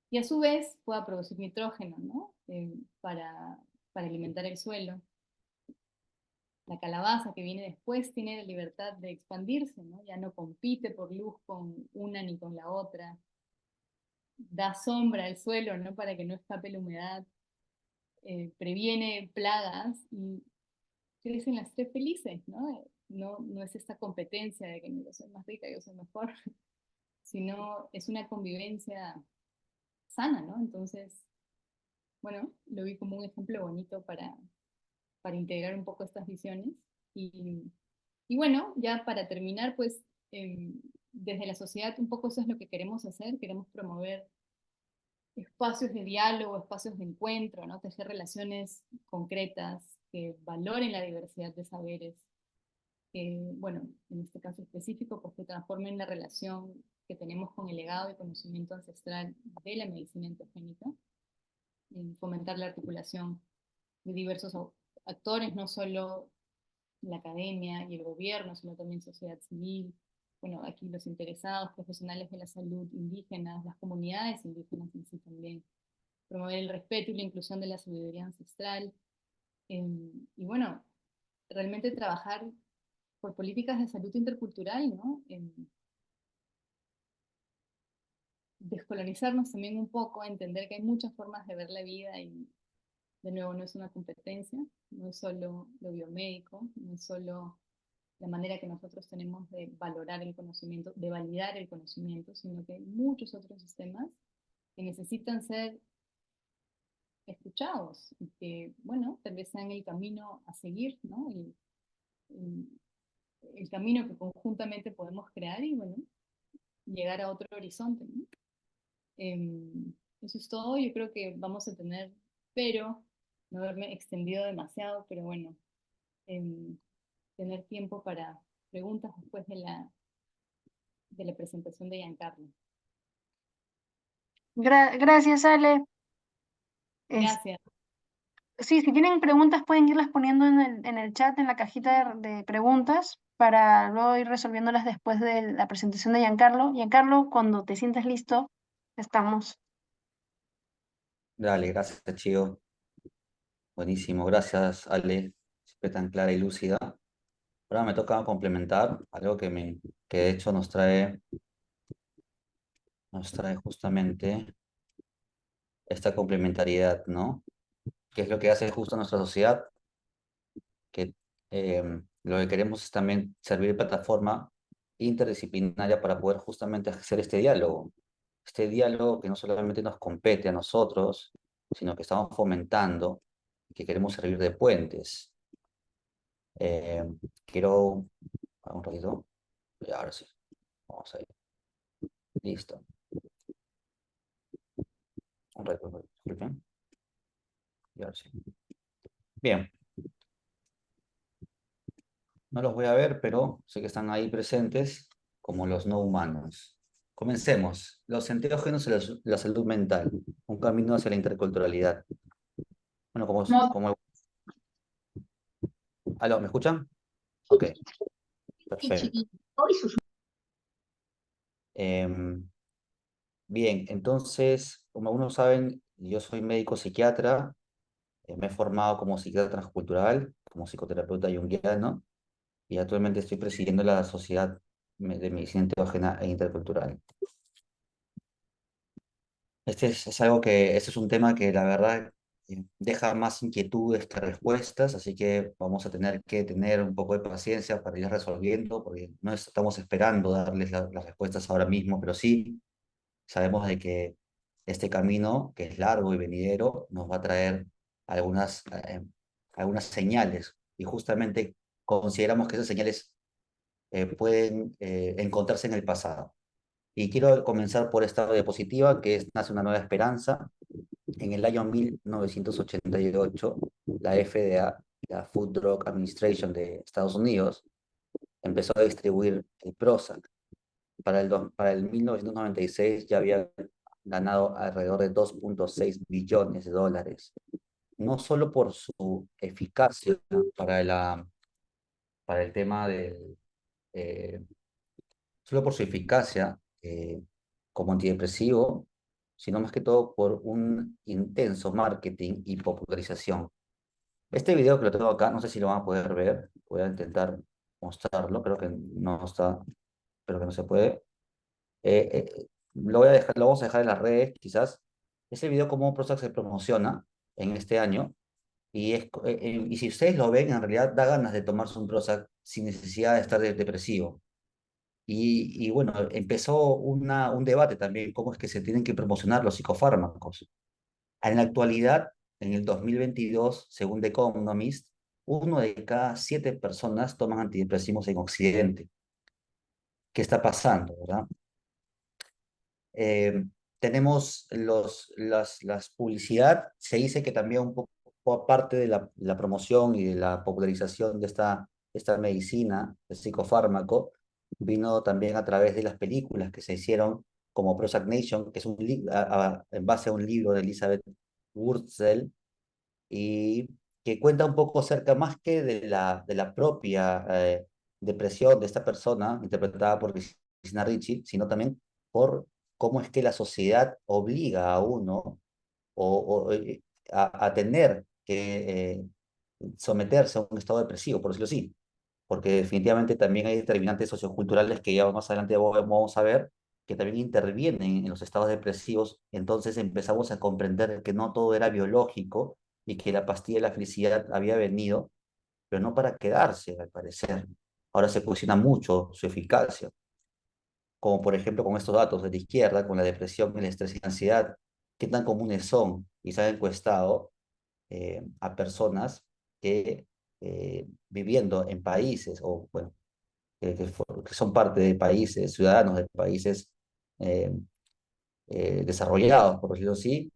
y a su vez pueda producir nitrógeno, ¿no? Para alimentar el suelo. La calabaza que viene después tiene la libertad de expandirse, ¿no? Ya no compite por luz con una ni con la otra, da sombra al suelo, ¿no? Para que no escape la humedad, previene plagas y crecen las tres felices, ¿no? No es esta competencia de que yo soy más rica, yo soy mejor, sino es una convivencia sana, ¿no? Entonces, bueno, lo vi como un ejemplo bonito para integrar un poco estas visiones. Y, y bueno, ya para terminar, pues desde la sociedad un poco eso es lo que queremos hacer, queremos promover espacios de diálogo, espacios de encuentro, ¿no? Tejer relaciones concretas que valoren la diversidad de saberes, que, bueno, en este caso específico, pues que transformen la relación que tenemos con el legado y conocimiento ancestral de la medicina endogénica, en fomentar la articulación de diversos actores, no solo la academia y el gobierno, sino también sociedad civil, bueno, aquí los interesados, profesionales de la salud indígenas, las comunidades indígenas en sí también, promover el respeto y la inclusión de la sabiduría ancestral, y bueno, realmente trabajar por políticas de salud intercultural, ¿no? Descolonizarnos también un poco, entender que hay muchas formas de ver la vida y de nuevo no es una competencia, no es solo lo biomédico, no es solo la manera que nosotros tenemos de valorar el conocimiento, de validar el conocimiento, sino que hay muchos otros sistemas que necesitan ser escuchados y que, bueno, tal vez sean el camino a seguir, ¿no? Y el camino que conjuntamente podemos crear y, bueno, llegar a otro horizonte, ¿no? Eso es todo, yo creo que vamos a tener, pero no haberme extendido demasiado, pero bueno, em, tener tiempo para preguntas después de la presentación de Giancarlo. Gracias, Ale. Es- Gracias. sí, si tienen preguntas pueden irlas poniendo en el chat, en la cajita de preguntas, para luego ir resolviéndolas después de la presentación de Giancarlo. Giancarlo, cuando te sientas listo, estamos. Dale, gracias, Chio. Buenísimo, gracias, Ale. Siempre tan clara y lúcida. Ahora me toca complementar algo que de hecho nos trae justamente esta complementariedad, ¿no? Que es lo que hace justo nuestra sociedad, que lo que queremos es también servir de plataforma interdisciplinaria para poder justamente hacer este diálogo que no solamente nos compete a nosotros, sino que estamos fomentando y que queremos servir de puentes. Eh, quiero, un ratito, y ahora sí, vamos a ir, listo, un ratito, disculpen, y ahora sí. Bien, no los voy a ver, pero sé que están ahí presentes como los no humanos. Comencemos. Los enteógenos y la salud mental. Un camino hacia la interculturalidad. Bueno, ¿Aló, me escuchan? Ok, perfecto. Em, bien, entonces, como algunos saben, yo soy médico psiquiatra. Me he formado como psiquiatra transcultural, como psicoterapeuta junguiano, y actualmente estoy presidiendo la Sociedad de Medicina Enteógena e Intercultural. Este es un tema que la verdad deja más inquietudes que respuestas, así que vamos a tener que tener un poco de paciencia para ir resolviendo, porque no estamos esperando darles las respuestas ahora mismo, pero sí sabemos de que este camino, que es largo y venidero, nos va a traer algunas, algunas señales, y justamente consideramos que esas señales pueden encontrarse en el pasado. Y quiero comenzar por esta diapositiva, que es Nace una nueva esperanza. En el año 1988, la FDA, la Food Drug Administration de Estados Unidos, empezó a distribuir el Prozac. Para el 1996 ya había ganado alrededor de 2.6 billones de dólares, no solo por su eficacia para el tema eh, solo por su eficacia como antidepresivo, sino más que todo por un intenso marketing y popularización. Este video que lo tengo acá, no sé si lo van a poder ver, voy a intentar mostrarlo, creo que no está, pero que no se puede. Lo vamos a dejar en las redes, quizás. Ese video, como Prozac se promociona en este año, Y si ustedes lo ven, en realidad da ganas de tomarse un Prozac sin necesidad de estar depresivo. Y bueno, empezó un debate también, cómo es que se tienen que promocionar los psicofármacos. En la actualidad, en el 2022, según The Economist, 1 de cada 7 personas toman antidepresivos en Occidente. ¿Qué está pasando, verdad? Eh, tenemos las publicidad, se dice que también un poco aparte de la promoción y de la popularización de esta medicina, el psicofármaco, vino también a través de las películas que se hicieron como Prozac Nation, que es en base a un libro de Elizabeth Wurtzel, y que cuenta un poco acerca más que de la propia depresión de esta persona, interpretada por Cristina Ricci, sino también por cómo es que la sociedad obliga a uno a tener que someterse a un estado depresivo, por decirlo así, porque definitivamente también hay determinantes socioculturales que ya más adelante vamos a ver, que también intervienen en los estados depresivos. Entonces empezamos a comprender que no todo era biológico y que la pastilla de la felicidad había venido, pero no para quedarse, al parecer. Ahora se cuestiona mucho su eficacia, como por ejemplo con estos datos de la izquierda, con la depresión, el estrés y la ansiedad, qué tan comunes son, y se han encuestado a personas que viviendo en países, o bueno, que son parte de países, ciudadanos de países eh, desarrollados, por decirlo así,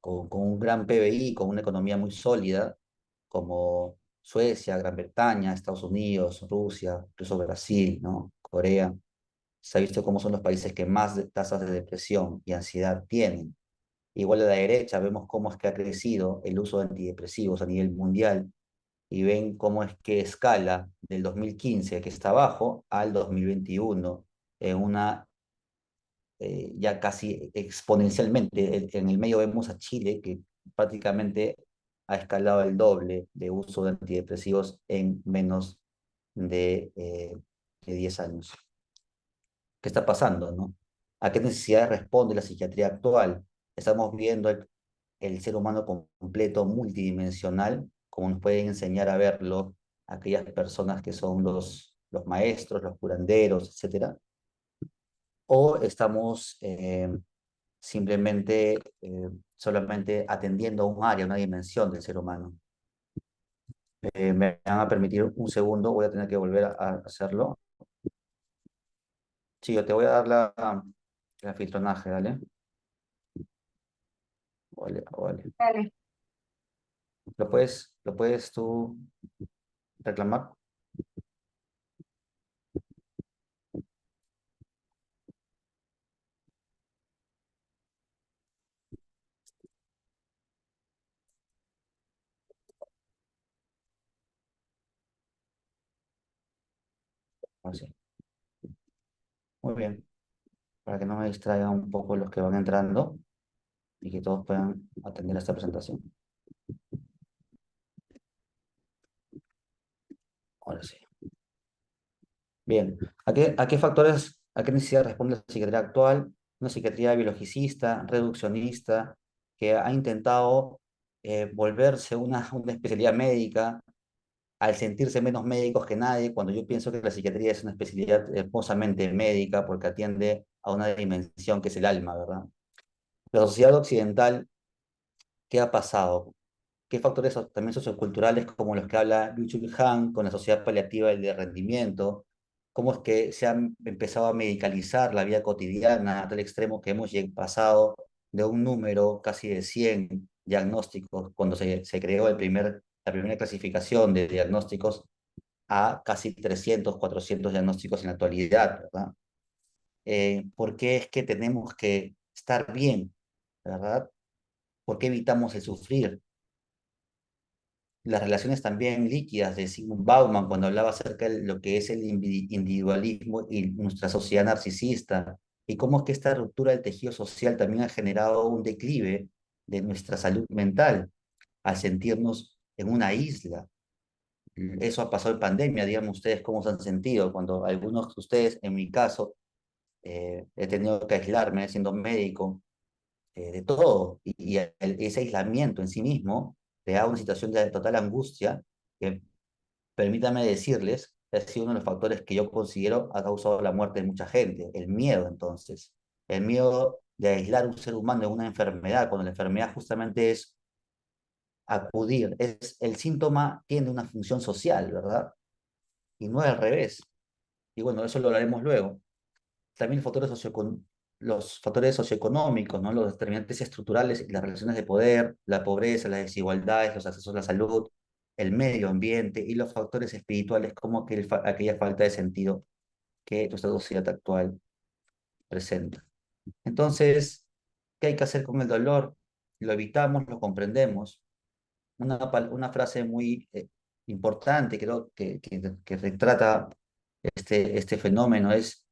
con un gran PBI, con una economía muy sólida, como Suecia, Gran Bretaña, Estados Unidos, Rusia, incluso Brasil, ¿no? Corea. Se ha visto cómo son los países que más tasas de depresión y ansiedad tienen. Igual a la derecha vemos cómo es que ha crecido el uso de antidepresivos a nivel mundial y ven cómo es que escala del 2015, que está abajo, al 2021, en una ya casi exponencialmente. En el medio vemos a Chile, que prácticamente ha escalado el doble de uso de antidepresivos en menos de 10 años. ¿Qué está pasando, no? ¿A qué necesidades responde la psiquiatría actual? Estamos viendo el ser humano completo, multidimensional, como nos pueden enseñar a verlo aquellas personas que son los maestros, los curanderos, etcétera, o estamos simplemente solamente atendiendo a un área, una dimensión del ser humano. Me van a permitir un segundo, voy a tener que volver a hacerlo. Sí, yo te voy a dar la filtronaje, ¿vale? Vale, vale. Vale. ¿Lo puedes tú reclamar? Así. Muy bien. Para que no me distraigan un poco los que van entrando y que todos puedan atender esta presentación. Ahora sí. Bien, ¿a qué factores, a qué necesidad responde la psiquiatría actual? Una psiquiatría biologicista, reduccionista, que ha intentado volverse una especialidad médica al sentirse menos médicos que nadie, cuando yo pienso que la psiquiatría es una especialidad hermosamente médica porque atiende a una dimensión que es el alma, ¿verdad? La sociedad occidental, ¿qué ha pasado? ¿Qué factores también socioculturales como los que habla Byung-Chul Han con la sociedad paliativa y de rendimiento? ¿Cómo es que se ha empezado a medicalizar la vida cotidiana a tal extremo que hemos pasado de un número casi de 100 diagnósticos cuando se creó la primera clasificación de diagnósticos a casi 300, 400 diagnósticos en la actualidad, ¿verdad? ¿Por qué es que tenemos que estar bien, ¿verdad? ¿Por qué evitamos el sufrir? Las relaciones también líquidas de Sigmund Bauman cuando hablaba acerca de lo que es el individualismo y nuestra sociedad narcisista, y cómo es que esta ruptura del tejido social también ha generado un declive de nuestra salud mental al sentirnos en una isla. Eso ha pasado en pandemia, díganme ustedes cómo se han sentido cuando algunos de ustedes, en mi caso, he tenido que aislarme siendo médico de todo, y ese aislamiento en sí mismo te da una situación de total angustia, que permítame decirles, ha sido uno de los factores que yo considero ha causado la muerte de mucha gente. El miedo, entonces. El miedo de aislar a un ser humano de una enfermedad, cuando la enfermedad justamente es acudir, el síntoma tiene una función social, ¿verdad? Y no es al revés. Y bueno, eso lo hablaremos luego. También los factores socioeconómicos, ¿no? Los determinantes estructurales y las relaciones de poder, la pobreza, las desigualdades, los accesos a la salud, el medio ambiente y los factores espirituales como aquella falta de sentido que nuestra sociedad actual presenta. Entonces, ¿qué hay que hacer con el dolor? Lo evitamos, lo comprendemos. Una frase muy importante, creo que retrata este fenómeno es: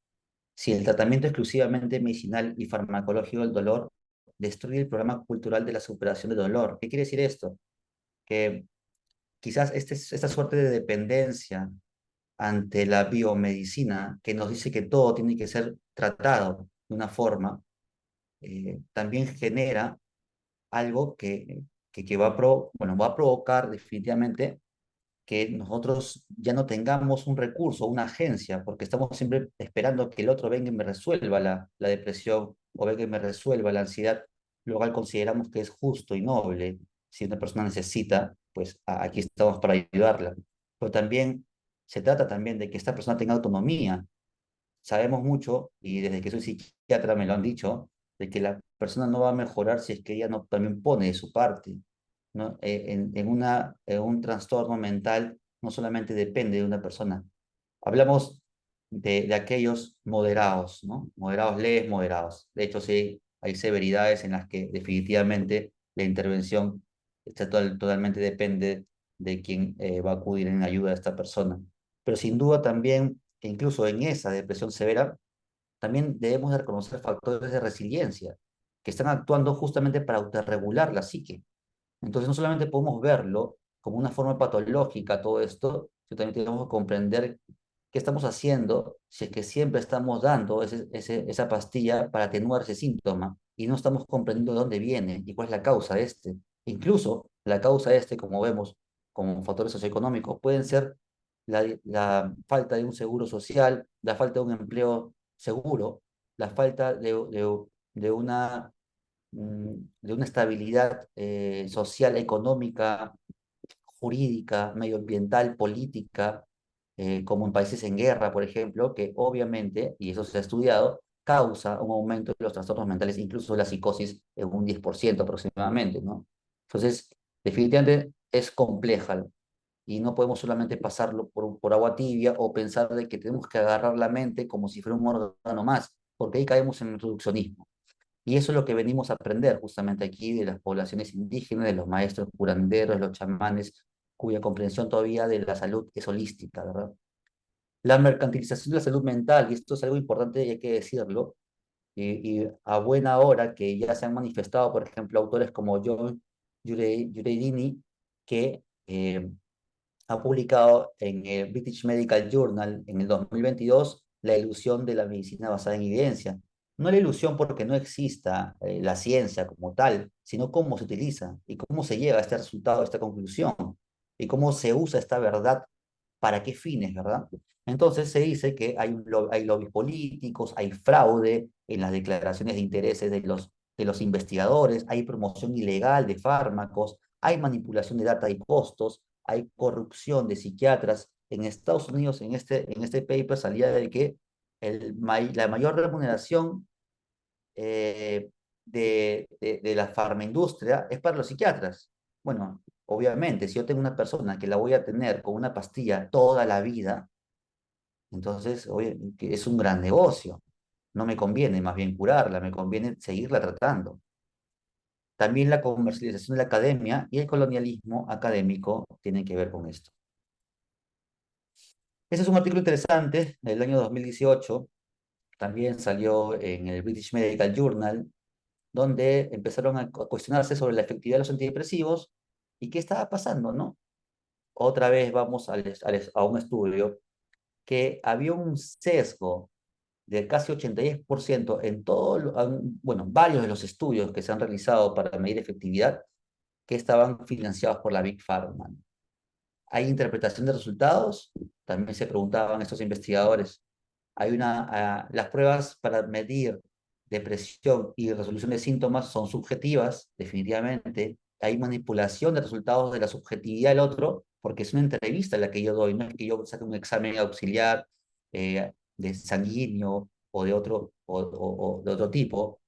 si el tratamiento exclusivamente medicinal y farmacológico del dolor destruye el programa cultural de la superación del dolor. ¿Qué quiere decir esto? Que quizás esta suerte de dependencia ante la biomedicina que nos dice que todo tiene que ser tratado de una forma, también genera algo que va a provocar definitivamente que nosotros ya no tengamos un recurso, una agencia, porque estamos siempre esperando que el otro venga y me resuelva la depresión o venga y me resuelva la ansiedad, lo cual consideramos que es justo y noble. Si una persona necesita, pues aquí estamos para ayudarla. Pero también se trata también de que esta persona tenga autonomía. Sabemos mucho, y desde que soy psiquiatra me lo han dicho, de que la persona no va a mejorar si es que ella no también pone de su parte, ¿no? En un trastorno mental no solamente depende de una persona. Hablamos de aquellos moderados, ¿no? Moderados leves, moderados. De hecho, sí, hay severidades en las que definitivamente la intervención totalmente depende de quién va a acudir en ayuda a esta persona. Pero sin duda también, incluso en esa depresión severa, también debemos de reconocer factores de resiliencia que están actuando justamente para autorregular la psique. Entonces, no solamente podemos verlo como una forma patológica todo esto, sino también tenemos que comprender qué estamos haciendo si es que siempre estamos dando esa pastilla para atenuar ese síntoma y no estamos comprendiendo de dónde viene y cuál es la causa de este. Incluso la causa de este, como vemos, como factores socioeconómicos, pueden ser la falta de un seguro social, la falta de un empleo seguro, la falta de una estabilidad social, económica, jurídica, medioambiental, política, como en países en guerra, por ejemplo, que obviamente, y eso se ha estudiado, causa un aumento de los trastornos mentales, incluso la psicosis en un 10% aproximadamente, ¿no? Entonces, definitivamente es compleja y no podemos solamente pasarlo por agua tibia o pensar de que tenemos que agarrar la mente como si fuera un órgano más, porque ahí caemos en el reduccionismo. Y eso es lo que venimos a aprender justamente aquí de las poblaciones indígenas, de los maestros curanderos, los chamanes, cuya comprensión todavía de la salud es holística, ¿verdad? La mercantilización de la salud mental, y esto es algo importante y hay que decirlo, y a buena hora que ya se han manifestado, por ejemplo, autores como John Jureidini, que ha publicado en el British Medical Journal en el 2022 La ilusión de la medicina basada en evidencia. No la ilusión porque no exista la ciencia como tal, sino cómo se utiliza y cómo se llega a este resultado, a esta conclusión, y cómo se usa esta verdad, para qué fines, ¿verdad? Entonces se dice que hay lobbies políticos, hay fraude en las declaraciones de intereses de los investigadores, hay promoción ilegal de fármacos, hay manipulación de data y costos, hay corrupción de psiquiatras. En Estados Unidos, en este paper salía de que la mayor remuneración de la farmaindustria es para los psiquiatras. Bueno, obviamente, si yo tengo una persona que la voy a tener con una pastilla toda la vida, entonces oye, que es un gran negocio. No me conviene más bien curarla, me conviene seguirla tratando. También la comercialización de la academia y el colonialismo académico tienen que ver con esto. Ese es un artículo interesante del año 2018, también salió en el British Medical Journal, donde empezaron a cuestionarse sobre la efectividad de los antidepresivos y qué estaba pasando, ¿no? Otra vez vamos a un estudio que había un sesgo de casi 86% en varios de los estudios que se han realizado para medir efectividad, que estaban financiados por la Big Pharma. ¿Hay interpretación de resultados? También se preguntaban estos investigadores. Las pruebas para medir depresión y resolución de síntomas son subjetivas, definitivamente. Hay manipulación de resultados de la subjetividad del otro, porque es una entrevista la que yo doy, no es que yo saque un examen auxiliar de sanguíneo o de otro tipo,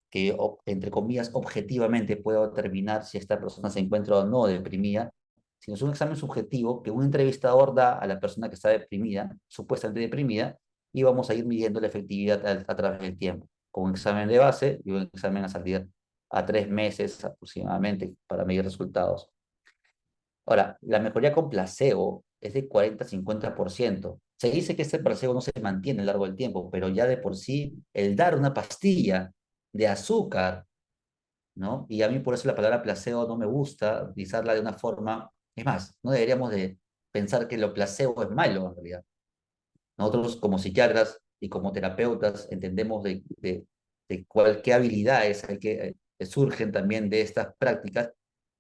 que, entre comillas, objetivamente puedo determinar si esta persona se encuentra o no deprimida, sino es un examen subjetivo que un entrevistador da a la persona que está deprimida, supuestamente deprimida, y vamos a ir midiendo la efectividad a través del tiempo, con un examen de base y un examen a salir a 3 meses aproximadamente para medir resultados. Ahora, la mejoría con placebo es de 40-50%. Se dice que este placebo no se mantiene a lo largo del tiempo, pero ya de por sí, el dar una pastilla de azúcar, ¿no? Y a mí por eso la palabra placebo no me gusta utilizarla de una forma, es más, no deberíamos de pensar que lo placebo es malo en realidad. Nosotros como psiquiatras y como terapeutas entendemos qué habilidades hay que surgen también de estas prácticas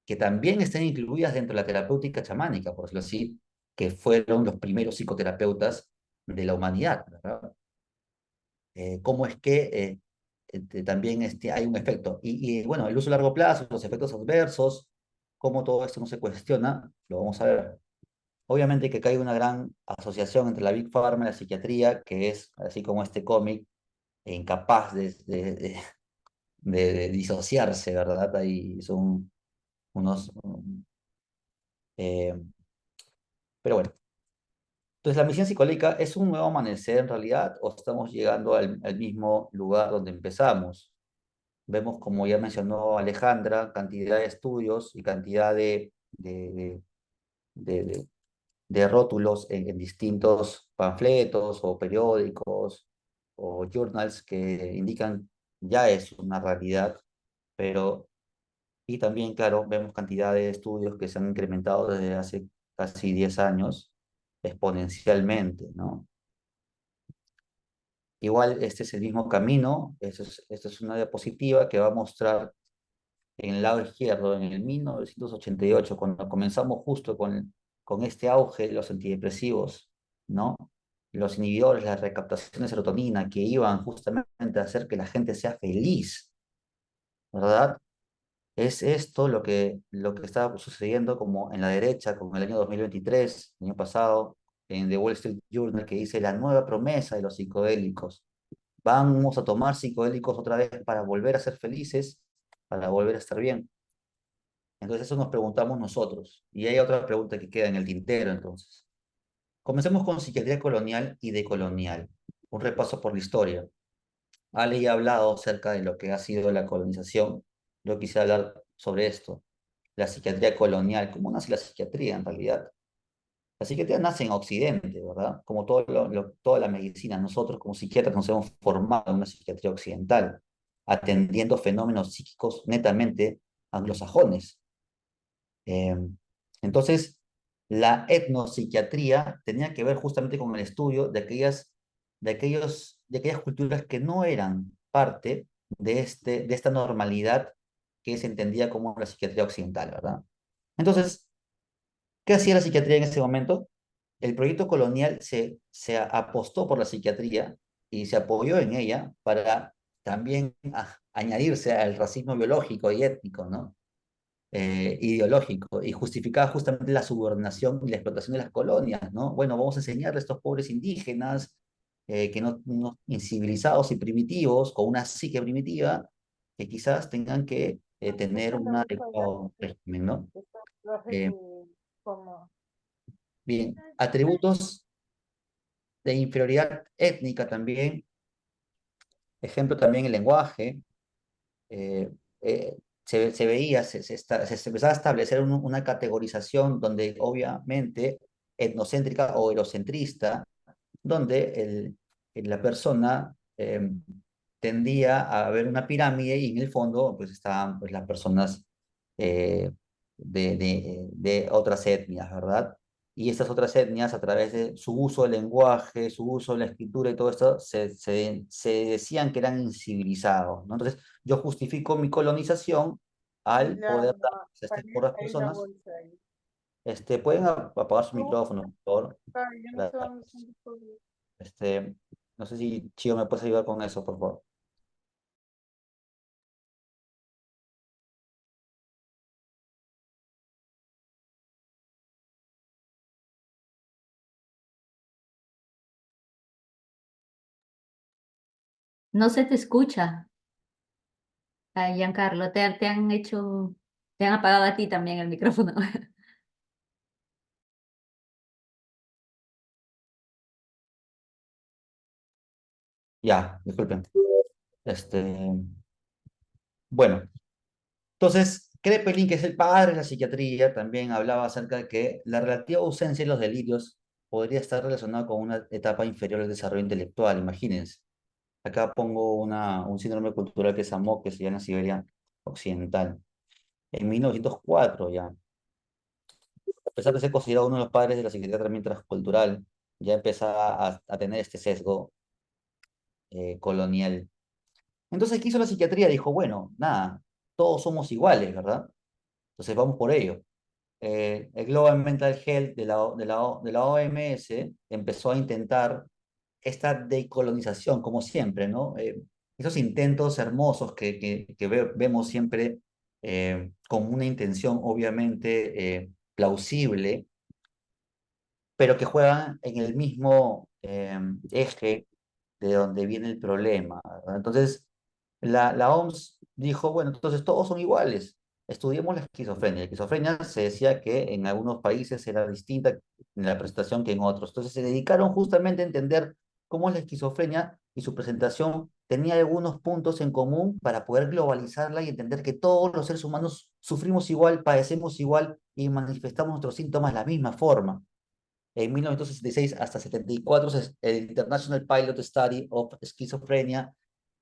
que también están incluidas dentro de la terapéutica chamánica, por decirlo así, que fueron los primeros psicoterapeutas de la humanidad, ¿verdad? Cómo es que también hay un efecto. Bueno, el uso a largo plazo, los efectos adversos, cómo todo esto no se cuestiona, lo vamos a ver. Obviamente que hay una gran asociación entre la Big Pharma y la psiquiatría, que es, así como este cómic, incapaz de disociarse, ¿verdad? Ahí son unos... eh, pero bueno, entonces la misión psicodélica es un nuevo amanecer en realidad, o estamos llegando al mismo lugar donde empezamos. Vemos, como ya mencionó Alejandra, cantidad de estudios y cantidad de, de- de rótulos en distintos panfletos o periódicos o journals que indican ya es una realidad, pero y también, claro, vemos cantidad de estudios que se han incrementado desde hace casi 10 años exponencialmente, ¿no? Igual este es el mismo camino, esta es una diapositiva que va a mostrar en el lado izquierdo, en el 1988, cuando comenzamos justo con este auge de los antidepresivos, ¿no? Los inhibidores, la recaptación de serotonina, que iban justamente a hacer que la gente sea feliz, ¿verdad? Es esto lo que está sucediendo como en la derecha, como en el año 2023, el año pasado, en The Wall Street Journal, que dice la nueva promesa de los psicodélicos. Vamos a tomar psicodélicos otra vez para volver a ser felices, para volver a estar bien. Entonces eso nos preguntamos nosotros. Y hay otra pregunta que queda en el tintero entonces. Comencemos con psiquiatría colonial y decolonial. Un repaso por la historia. Ale ya ha hablado acerca de lo que ha sido la colonización. Yo quisiera hablar sobre esto. La psiquiatría colonial. ¿Cómo nace la psiquiatría en realidad? La psiquiatría nace en Occidente, ¿verdad? Como toda la medicina. Nosotros como psiquiatras nos hemos formado en una psiquiatría occidental, atendiendo fenómenos psíquicos netamente anglosajones. Eh, entonces, la etnopsiquiatría tenía que ver justamente con el estudio de aquellas culturas que no eran parte de esta normalidad que se entendía como la psiquiatría occidental, ¿verdad? Entonces, ¿qué hacía la psiquiatría en ese momento? El proyecto colonial se apostó por la psiquiatría y se apoyó en ella para también añadirse al racismo biológico y étnico, ¿no? Ideológico y justificaba justamente la subordinación y la explotación de las colonias, ¿no? Bueno, vamos a enseñarle a estos pobres indígenas que no incivilizados y primitivos, con una psique primitiva, que quizás tengan que tener un adecuado régimen, ¿no? Eh, bien, atributos de inferioridad étnica también, ejemplo también el lenguaje, eh, se veía, se empezaba a establecer una categorización donde obviamente etnocéntrica o eurocentrista, donde la persona tendía a ver una pirámide y en el fondo pues estaban pues, las personas eh, de otras etnias, ¿verdad? Y estas otras etnias, a través de su uso del lenguaje, su uso de la escritura y todo esto, se decían que eran incivilizados, ¿no? Entonces, yo justifico mi colonización al La poder dar estas por las paleta y la personas. bolsa ahí. Pueden apagar su No, micrófono, por favor. ay, yo no sé dónde Gracias. están los códigos. No sé si Chio me puedes ayudar con eso, por favor. No se te escucha, Giancarlo. Te han hecho, te han apagado a ti también el micrófono. Ya, disculpen. Este, bueno, entonces, Kraepelin, que es el padre de la psiquiatría, también hablaba acerca de que la relativa ausencia de los delirios podría estar relacionada con una etapa inferior del desarrollo intelectual, imagínense. Acá pongo un síndrome cultural que es AMOC, que se llama Siberia Occidental. En 1904 ya, a pesar de ser considerado uno de los padres de la psiquiatría también transcultural, ya empezaba a tener este sesgo colonial. Entonces, ¿qué hizo la psiquiatría? Dijo, bueno, nada, todos somos iguales, ¿verdad? Entonces vamos por ello. El Global Mental Health de la OMS empezó a intentar esta decolonización, como siempre, ¿no? Esos intentos hermosos que vemos siempre con una intención obviamente plausible, pero que juegan en el mismo eje de donde viene el problema, ¿verdad? Entonces, la OMS dijo, bueno, entonces todos son iguales, estudiemos la esquizofrenia. La esquizofrenia se decía que en algunos países era distinta en la presentación que en otros. Entonces se dedicaron justamente a entender cómo la esquizofrenia y su presentación tenía algunos puntos en común para poder globalizarla y entender que todos los seres humanos sufrimos igual, padecemos igual y manifestamos nuestros síntomas de la misma forma. En 1966 hasta 74, el International Pilot Study of Schizophrenia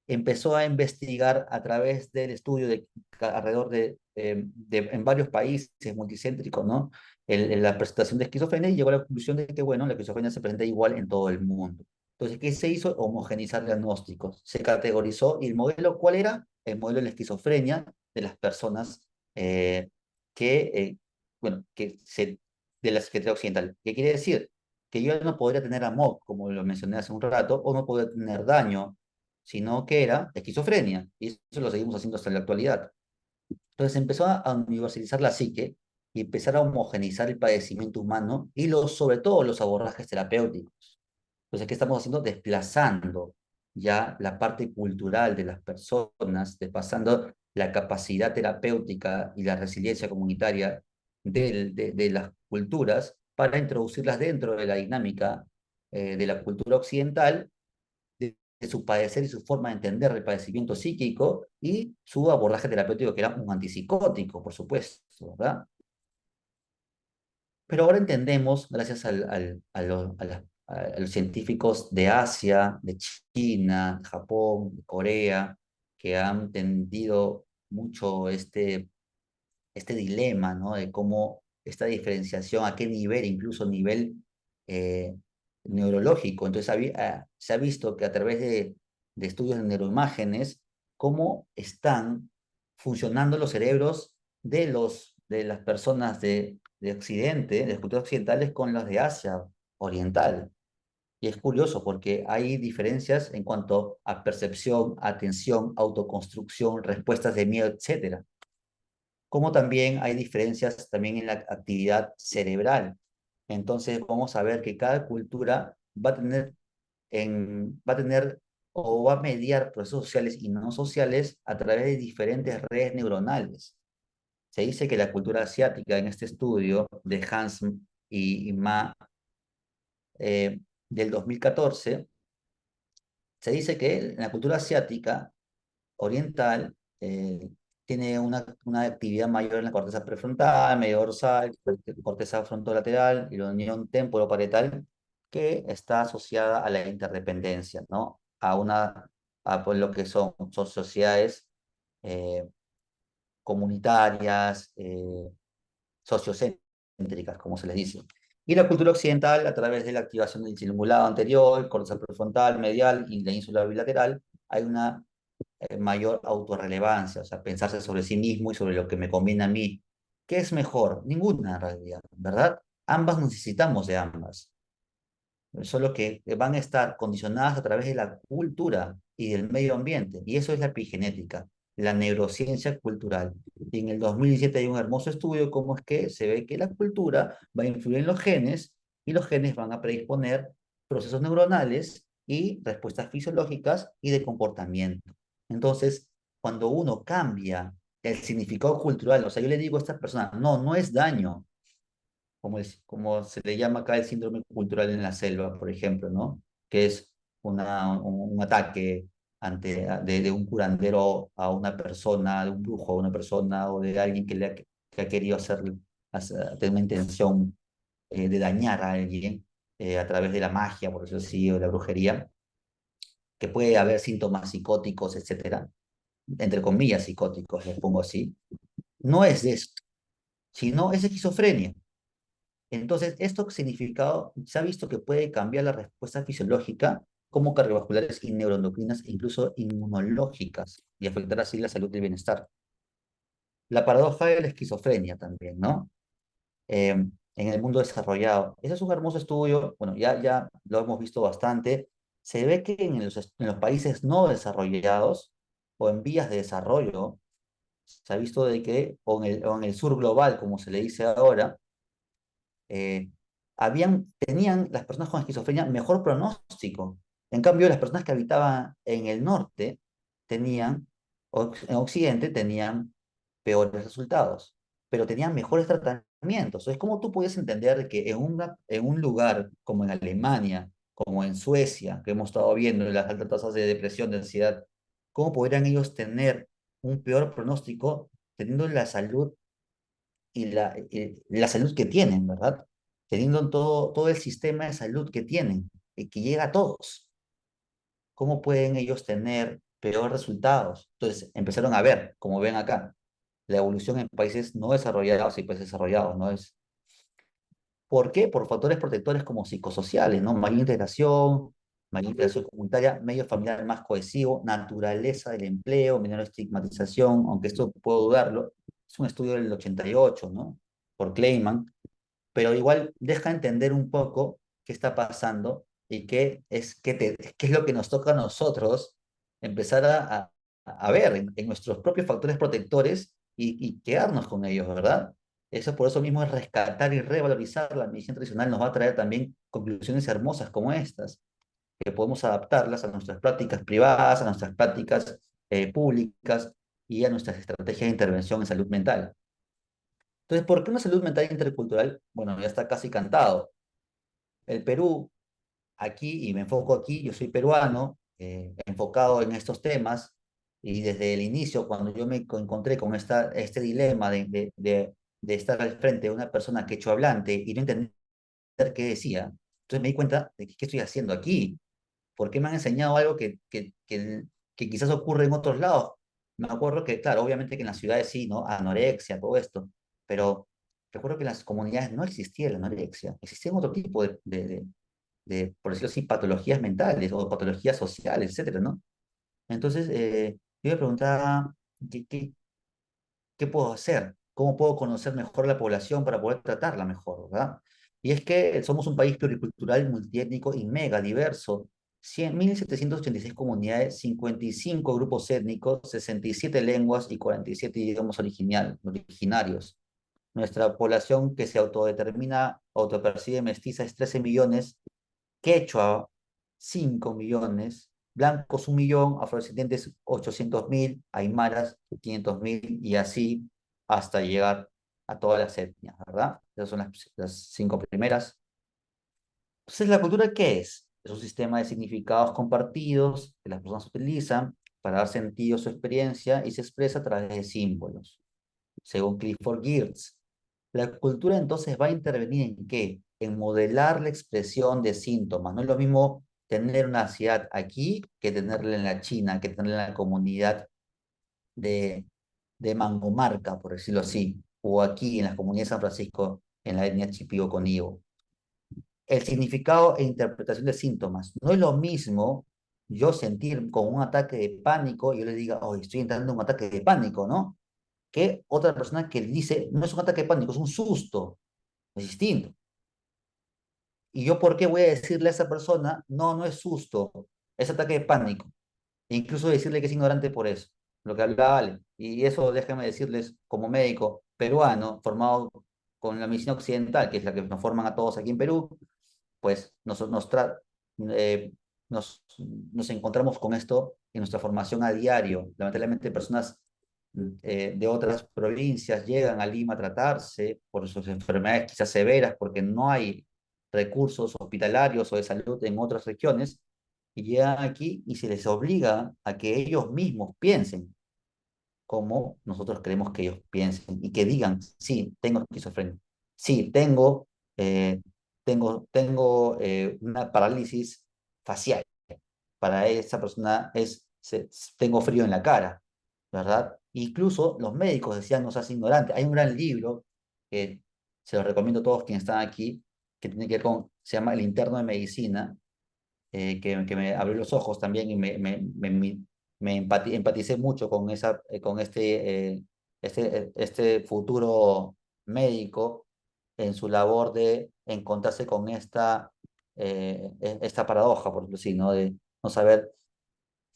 empezó a investigar a través del estudio de alrededor en varios países multicéntricos, ¿no? La presentación de esquizofrenia y llegó a la conclusión de que, bueno, la esquizofrenia se presenta igual en todo el mundo. Entonces, ¿qué se hizo? Homogenizar diagnósticos. Se categorizó y el modelo, ¿cuál era? El modelo de la esquizofrenia de las personas eh, que, eh, bueno, de la psiquiatría occidental. ¿Qué quiere decir? Que yo no podría tener amor, como lo mencioné hace un rato, o no podría tener daño, sino que era esquizofrenia, y eso lo seguimos haciendo hasta la actualidad. Entonces empezó a universalizar la psique y empezar a homogeneizar el padecimiento humano y sobre todo los abordajes terapéuticos. Entonces, ¿qué estamos haciendo? Desplazando ya la parte cultural de las personas, desplazando la capacidad terapéutica y la resiliencia comunitaria de las culturas para introducirlas dentro de la dinámica de la cultura occidental, de su padecer y su forma de entender el padecimiento psíquico y su abordaje terapéutico, que era un antipsicótico, por supuesto, ¿verdad? Pero ahora entendemos, gracias a los científicos de Asia, de China, de Japón, de Corea, que han entendido mucho este dilema, ¿no? De cómo esta diferenciación, a qué nivel, incluso nivel eh, neurológico. Entonces, se ha visto que a través de estudios de neuroimágenes, cómo están funcionando los cerebros de las personas de Occidente, de las culturas occidentales, con las de Asia Oriental. Y es curioso porque hay diferencias en cuanto a percepción, atención, autoconstrucción, respuestas de miedo, etcétera, como también hay diferencias también en la actividad cerebral. Entonces vamos a ver que cada cultura va a tener o va a mediar procesos sociales y no sociales a través de diferentes redes neuronales. Se dice que la cultura asiática en este estudio de Hans y Ma del 2014, se dice que en la cultura asiática oriental tiene una actividad mayor en la corteza prefrontal, medio dorsal, corteza frontolateral y la unión temporoparietal, que está asociada a la interdependencia, ¿no? A pues, lo que son sociedades eh, comunitarias, sociocéntricas, como se les dice. Y la cultura occidental, a través de la activación del cingulado anterior, corteza prefrontal, medial y la ínsula bilateral, hay una mayor autorrelevancia, o sea, pensarse sobre sí mismo y sobre lo que me conviene a mí. ¿Qué es mejor? Ninguna en realidad, ¿verdad? Ambas necesitamos de ambas, solo que van a estar condicionadas a través de la cultura y del medio ambiente, y eso es la epigenética, la neurociencia cultural. Y en el 2017 hay un hermoso estudio cómo es que se ve que la cultura va a influir en los genes y los genes van a predisponer procesos neuronales y respuestas fisiológicas y de comportamiento. Entonces, cuando uno cambia el significado cultural, o sea, yo le digo a esta persona, no, no es daño, como se le llama acá el síndrome cultural en la selva, por ejemplo, ¿no? Que es un ataque de un curandero a una persona, de un brujo a una persona o de alguien que ha querido tener una intención de dañar a alguien a través de la magia, por decirlo así, o de la brujería, que puede haber síntomas psicóticos, etcétera, entre comillas psicóticos, les pongo así. No es de esto, sino es esquizofrenia. Entonces, esto significado se ha visto que puede cambiar la respuesta fisiológica como cardiovasculares y neuroendocrinas e incluso inmunológicas y afectar así la salud y el bienestar. La paradoja de la esquizofrenia también, ¿no? En el mundo desarrollado. Ese es un hermoso estudio, bueno, ya lo hemos visto bastante. Se ve que en los países no desarrollados o en vías de desarrollo, se ha visto de que, o en el sur global, como se le dice ahora, eh, tenían las personas con esquizofrenia mejor pronóstico. En cambio, las personas que habitaban en el norte tenían, en Occidente, tenían peores resultados, pero tenían mejores tratamientos. Es como tú puedes entender que en un lugar como en Alemania, como en Suecia, que hemos estado viendo las altas tasas de depresión, de ansiedad, cómo podrían ellos tener un peor pronóstico teniendo la salud y la salud que tienen, ¿verdad? Teniendo todo el sistema de salud que tienen y que llega a todos. ¿Cómo pueden ellos tener peores resultados? Entonces empezaron a ver, como ven acá, la evolución en países no desarrollados y países desarrollados, ¿no? ¿Por qué? Por factores protectores como psicosociales, ¿no? Mayor integración comunitaria, medio familiar más cohesivo, naturaleza del empleo, menor estigmatización, aunque esto puedo dudarlo, es un estudio del 88, ¿no? Por Kleiman, pero igual deja entender un poco qué está pasando y qué es lo que nos toca a nosotros empezar a ver en nuestros propios factores protectores y quedarnos con ellos, ¿verdad? Eso por eso mismo es rescatar y revalorizar la medicina tradicional nos va a traer también conclusiones hermosas como estas, que podemos adaptarlas a nuestras prácticas privadas, a nuestras prácticas públicas y a nuestras estrategias de intervención en salud mental. Entonces, ¿por qué una salud mental intercultural? Bueno, ya está casi cantado. El Perú, aquí, y me enfoco aquí, yo soy peruano, enfocado en estos temas, y desde el inicio, cuando yo me encontré con este dilema de estar al frente de una persona quechua-hablante y no entender qué decía, entonces me di cuenta de que qué estoy haciendo aquí, por qué me han enseñado algo que quizás ocurre en otros lados. Me acuerdo que, claro, obviamente que en las ciudades sí, ¿no? Anorexia, todo esto, pero recuerdo que en las comunidades no existía la anorexia, existían otro tipo por decirlo así, patologías mentales o patologías sociales, etcétera, ¿no? Entonces, yo me preguntaba, ¿qué puedo hacer? ¿Cómo puedo conocer mejor la población para poder tratarla mejor, ¿verdad? Y es que somos un país pluricultural, multiétnico y mega diverso. 1.786 comunidades, 55 grupos étnicos, 67 lenguas y 47 idiomas originarios. Nuestra población que se autodetermina, autopercibe mestiza es 13 millones, quechua 5 millones, blancos 1 millón, afrodescendientes 800.000, aymaras 500.000 y así hasta llegar a todas las etnias, ¿verdad? Esas son las 5 primeras. Entonces, ¿la cultura qué es? Es un sistema de significados compartidos que las personas utilizan para dar sentido a su experiencia y se expresa a través de símbolos. Según Clifford Geertz, la cultura entonces va a intervenir ¿en qué? En modelar la expresión de síntomas. No es lo mismo tener una ansiedad aquí que tenerla en la China, que tenerla en la comunidad de, de Mangomarca, por decirlo así, o aquí en la comunidad de San Francisco, en la etnia Chipío Conío. El significado e interpretación de síntomas. No es lo mismo yo sentir con un ataque de pánico, yo le diga, oh, estoy entrando en un ataque de pánico, ¿no? Que otra persona que dice, no es un ataque de pánico, es un susto, es distinto. ¿Y yo por qué voy a decirle a esa persona, no, no es susto, es ataque de pánico? E incluso decirle que es ignorante por eso, lo que hablaba Ale. Y eso déjenme decirles, como médico peruano, formado con la medicina occidental, que es la que nos forman a todos aquí en Perú, pues eh, nos, nos encontramos con esto en nuestra formación a diario. Lamentablemente personas de otras provincias llegan a Lima a tratarse por sus enfermedades quizás severas, porque no hay recursos hospitalarios o de salud en otras regiones, y llegan aquí y se les obliga a que ellos mismos piensen como nosotros queremos que ellos piensen y que digan, sí, tengo esquizofrenia, sí, eh, una parálisis facial. Para esa persona tengo frío en la cara, ¿verdad? Incluso los médicos decían, no seas ignorante. Hay un gran libro que se lo recomiendo a todos quienes están aquí, que tiene que ver con, se llama El interno de medicina, que me abrió los ojos también y empaticé mucho con, con este futuro médico en su labor de encontrarse con esta paradoja, por decirlo así, ¿no? De no saber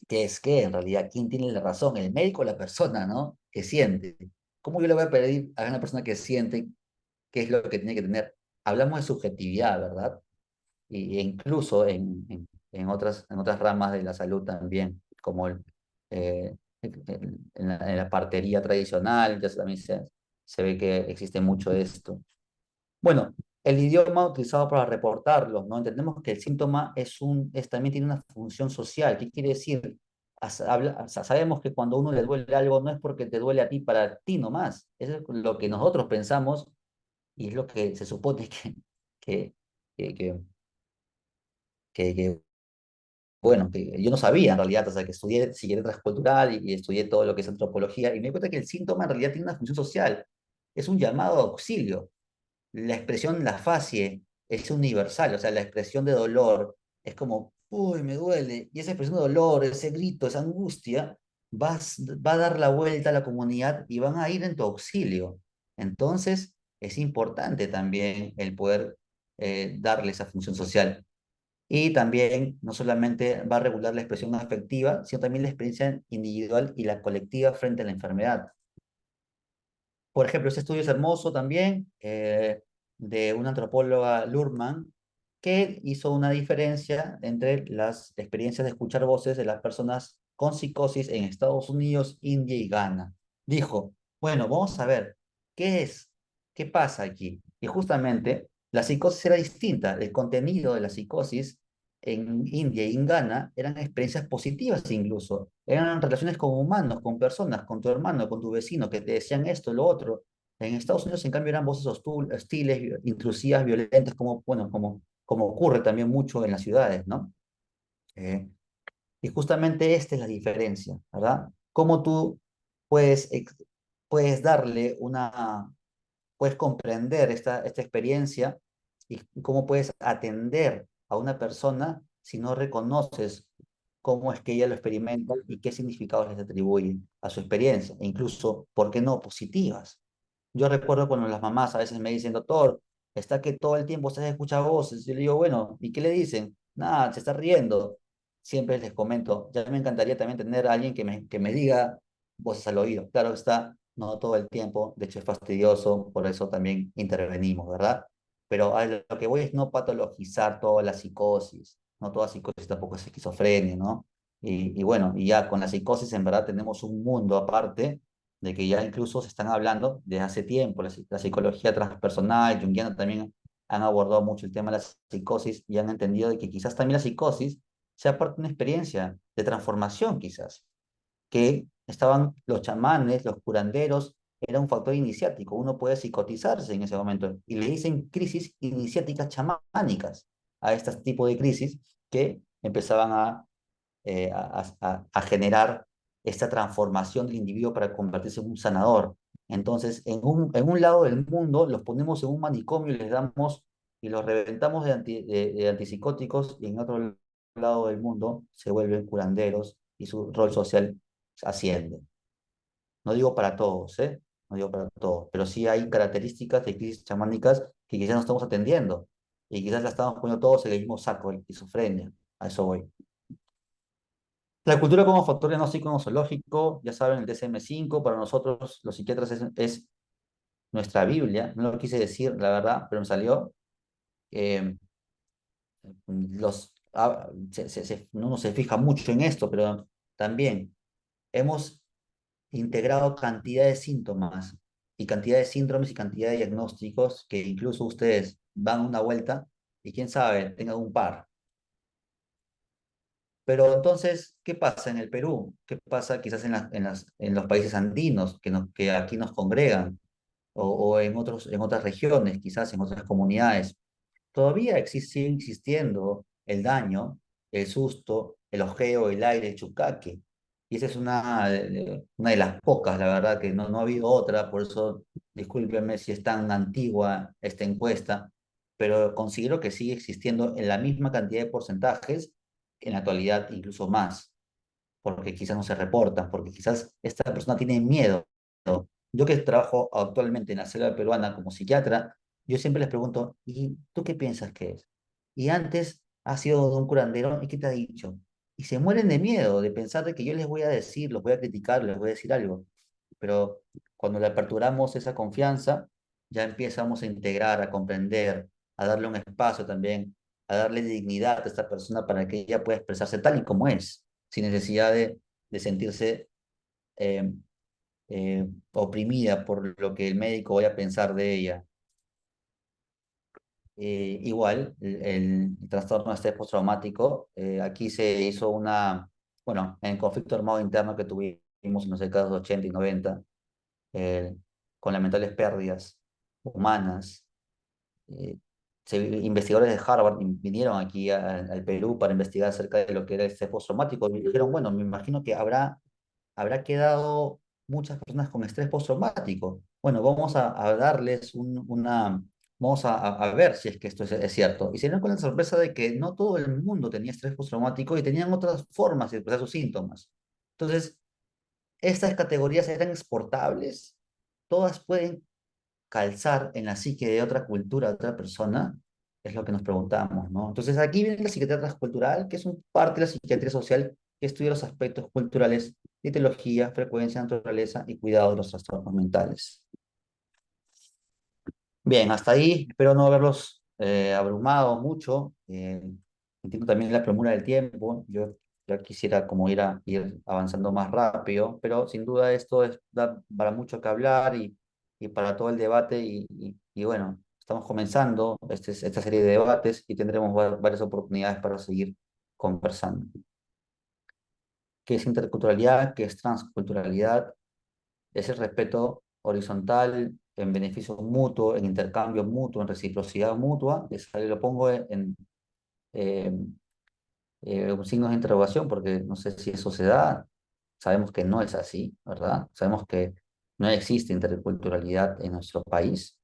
qué es qué, en realidad, quién tiene la razón, el médico o la persona, ¿no? Que siente. ¿Cómo yo le voy a pedir a una persona que siente qué es lo que tiene que tener? Hablamos de subjetividad, ¿verdad? E incluso en otras ramas de la salud también, como en la partería tradicional, ya también se ve que existe mucho de esto. Bueno, el idioma utilizado para reportarlo, ¿no? Entendemos que el síntoma también tiene una función social. ¿Qué quiere decir? Sabemos que cuando a uno le duele algo no es porque te duele a ti para ti nomás. Eso es lo que nosotros pensamos y es lo que se supone que, que, que, que bueno, que yo no sabía en realidad, o sea, que estudié psiquiatría transcultural y estudié todo lo que es antropología, y me di cuenta que el síntoma en realidad tiene una función social, es un llamado a auxilio. La expresión, la facie, es universal, o sea, la expresión de dolor es como, uy, me duele, y esa expresión de dolor, ese grito, esa angustia, va a dar la vuelta a la comunidad y van a ir en tu auxilio. Entonces, es importante también el poder darle esa función social. Y también no solamente va a regular la expresión afectiva, sino también la experiencia individual y la colectiva frente a la enfermedad. Por ejemplo, este estudio es hermoso también, de una antropóloga, Luhrmann, que hizo una diferencia entre las experiencias de escuchar voces de las personas con psicosis en Estados Unidos, India y Ghana. Dijo, bueno, vamos a ver, ¿qué es? ¿Qué pasa aquí? Y justamente la psicosis era distinta. El contenido de la psicosis en India y en Ghana eran experiencias positivas incluso. Eran relaciones con humanos, con personas, con tu hermano, con tu vecino, que te decían esto, lo otro. En Estados Unidos, en cambio, eran voces hostiles, intrusivas, violentas, bueno, como ocurre también mucho en las ciudades, ¿no? Eh, y justamente esta es la diferencia, ¿verdad? Cómo tú puedes, puedes darle puedes comprender esta experiencia y cómo puedes atender a una persona si no reconoces cómo es que ella lo experimenta y qué significados les atribuye a su experiencia, e incluso, ¿por qué no positivas? Yo recuerdo cuando las mamás a veces me dicen, doctor, está que todo el tiempo se escucha voces. Yo le digo, bueno, ¿y qué le dicen? Nada, se está riendo. Siempre les comento, ya me encantaría también tener a alguien que me diga voces al oído. Claro que está, no todo el tiempo, de hecho es fastidioso, por eso también intervenimos, ¿verdad? Pero a lo que voy es no patologizar toda la psicosis, no toda psicosis tampoco es esquizofrenia, ¿no? Y bueno, y ya con la psicosis en verdad tenemos un mundo aparte de que ya incluso se están hablando desde hace tiempo, la psicología transpersonal, junguiana también han abordado mucho el tema de la psicosis y han entendido de que quizás también la psicosis sea parte de una experiencia de transformación quizás, que estaban los chamanes, los curanderos, era un factor iniciático, uno puede psicotizarse en ese momento, y le dicen crisis iniciáticas chamánicas a este tipo de crisis que empezaban a generar esta transformación del individuo para convertirse en un sanador. Entonces, en un lado del mundo los ponemos en un manicomio y les damos y los reventamos de antipsicóticos, y en otro lado del mundo se vuelven curanderos y su rol social asciende. No digo para todos, ¿eh? No digo para todos, pero sí hay características de crisis chamánicas que quizás no estamos atendiendo y quizás la estamos poniendo todos en el mismo saco, en esquizofrenia. A eso voy. La cultura como factor diagnóstico nosológico, ya saben, el DSM-5 para nosotros los psiquiatras es nuestra Biblia. No lo quise decir, la verdad, pero me salió. Eh, uno se fija mucho en esto, pero también hemos integrado cantidad de síntomas y cantidad de síndromes y cantidad de diagnósticos que incluso ustedes van una vuelta y quién sabe, tengan un par. Pero entonces, ¿qué pasa en el Perú? ¿Qué pasa quizás en los países andinos que aquí nos congregan? O en otras regiones, quizás en otras comunidades? Todavía sigue existiendo el daño, el susto, el ojeo, el aire, el chucaque. Y esa es una de las pocas, la verdad, que no ha habido otra, por eso discúlpenme si es tan antigua esta encuesta, pero considero que sigue existiendo en la misma cantidad de porcentajes, en la actualidad incluso más, porque quizás no se reportan, porque quizás esta persona tiene miedo. Yo que trabajo actualmente en la selva peruana como psiquiatra, yo siempre les pregunto, ¿y tú qué piensas que es? Y antes ha sido un curandero, ¿y qué te ha dicho? Y se mueren de miedo, de pensar de que yo les voy a decir, los voy a criticar, les voy a decir algo. Pero cuando le aperturamos esa confianza, ya empezamos a integrar, a comprender, a darle un espacio también, a darle dignidad a esta persona para que ella pueda expresarse tal y como es, sin necesidad de sentirse eh, oprimida por lo que el médico vaya a pensar de ella. Igual, el trastorno de estrés postraumático, aquí se hizo bueno, en el conflicto armado interno que tuvimos en los décadas 80 y 90, eh, con lamentables pérdidas humanas, eh, investigadores de Harvard vinieron aquí al Perú para investigar acerca de lo que era el estrés postraumático y dijeron, bueno, me imagino que habrá quedado muchas personas con estrés postraumático. Bueno, vamos a darles vamos a ver si es que esto es cierto. Y se dieron con la sorpresa de que no todo el mundo tenía estrés postraumático y tenían otras formas de expresar sus síntomas. Entonces, estas categorías eran exportables, todas pueden calzar en la psique de otra cultura, de otra persona, es lo que nos preguntamos, ¿no? Entonces aquí viene la psiquiatría transcultural, que es un parte de la psiquiatría social que estudia los aspectos culturales de etiología, frecuencia, naturaleza y cuidado de los trastornos mentales. Bien, hasta ahí, espero no haberlos abrumado mucho. Entiendo también la premura del tiempo. Yo ya quisiera como ir avanzando más rápido, pero sin duda esto da para mucho que hablar y para todo el debate. Y bueno, estamos comenzando esta serie de debates y tendremos varias oportunidades para seguir conversando. ¿Qué es interculturalidad? ¿Qué es transculturalidad? Es el respeto horizontal, en beneficio mutuo, en intercambio mutuo, en reciprocidad mutua. Lo pongo eh, signos de interrogación porque no sé si eso se da. Sabemos que no es así, ¿verdad? Sabemos que no existe interculturalidad en nuestro país.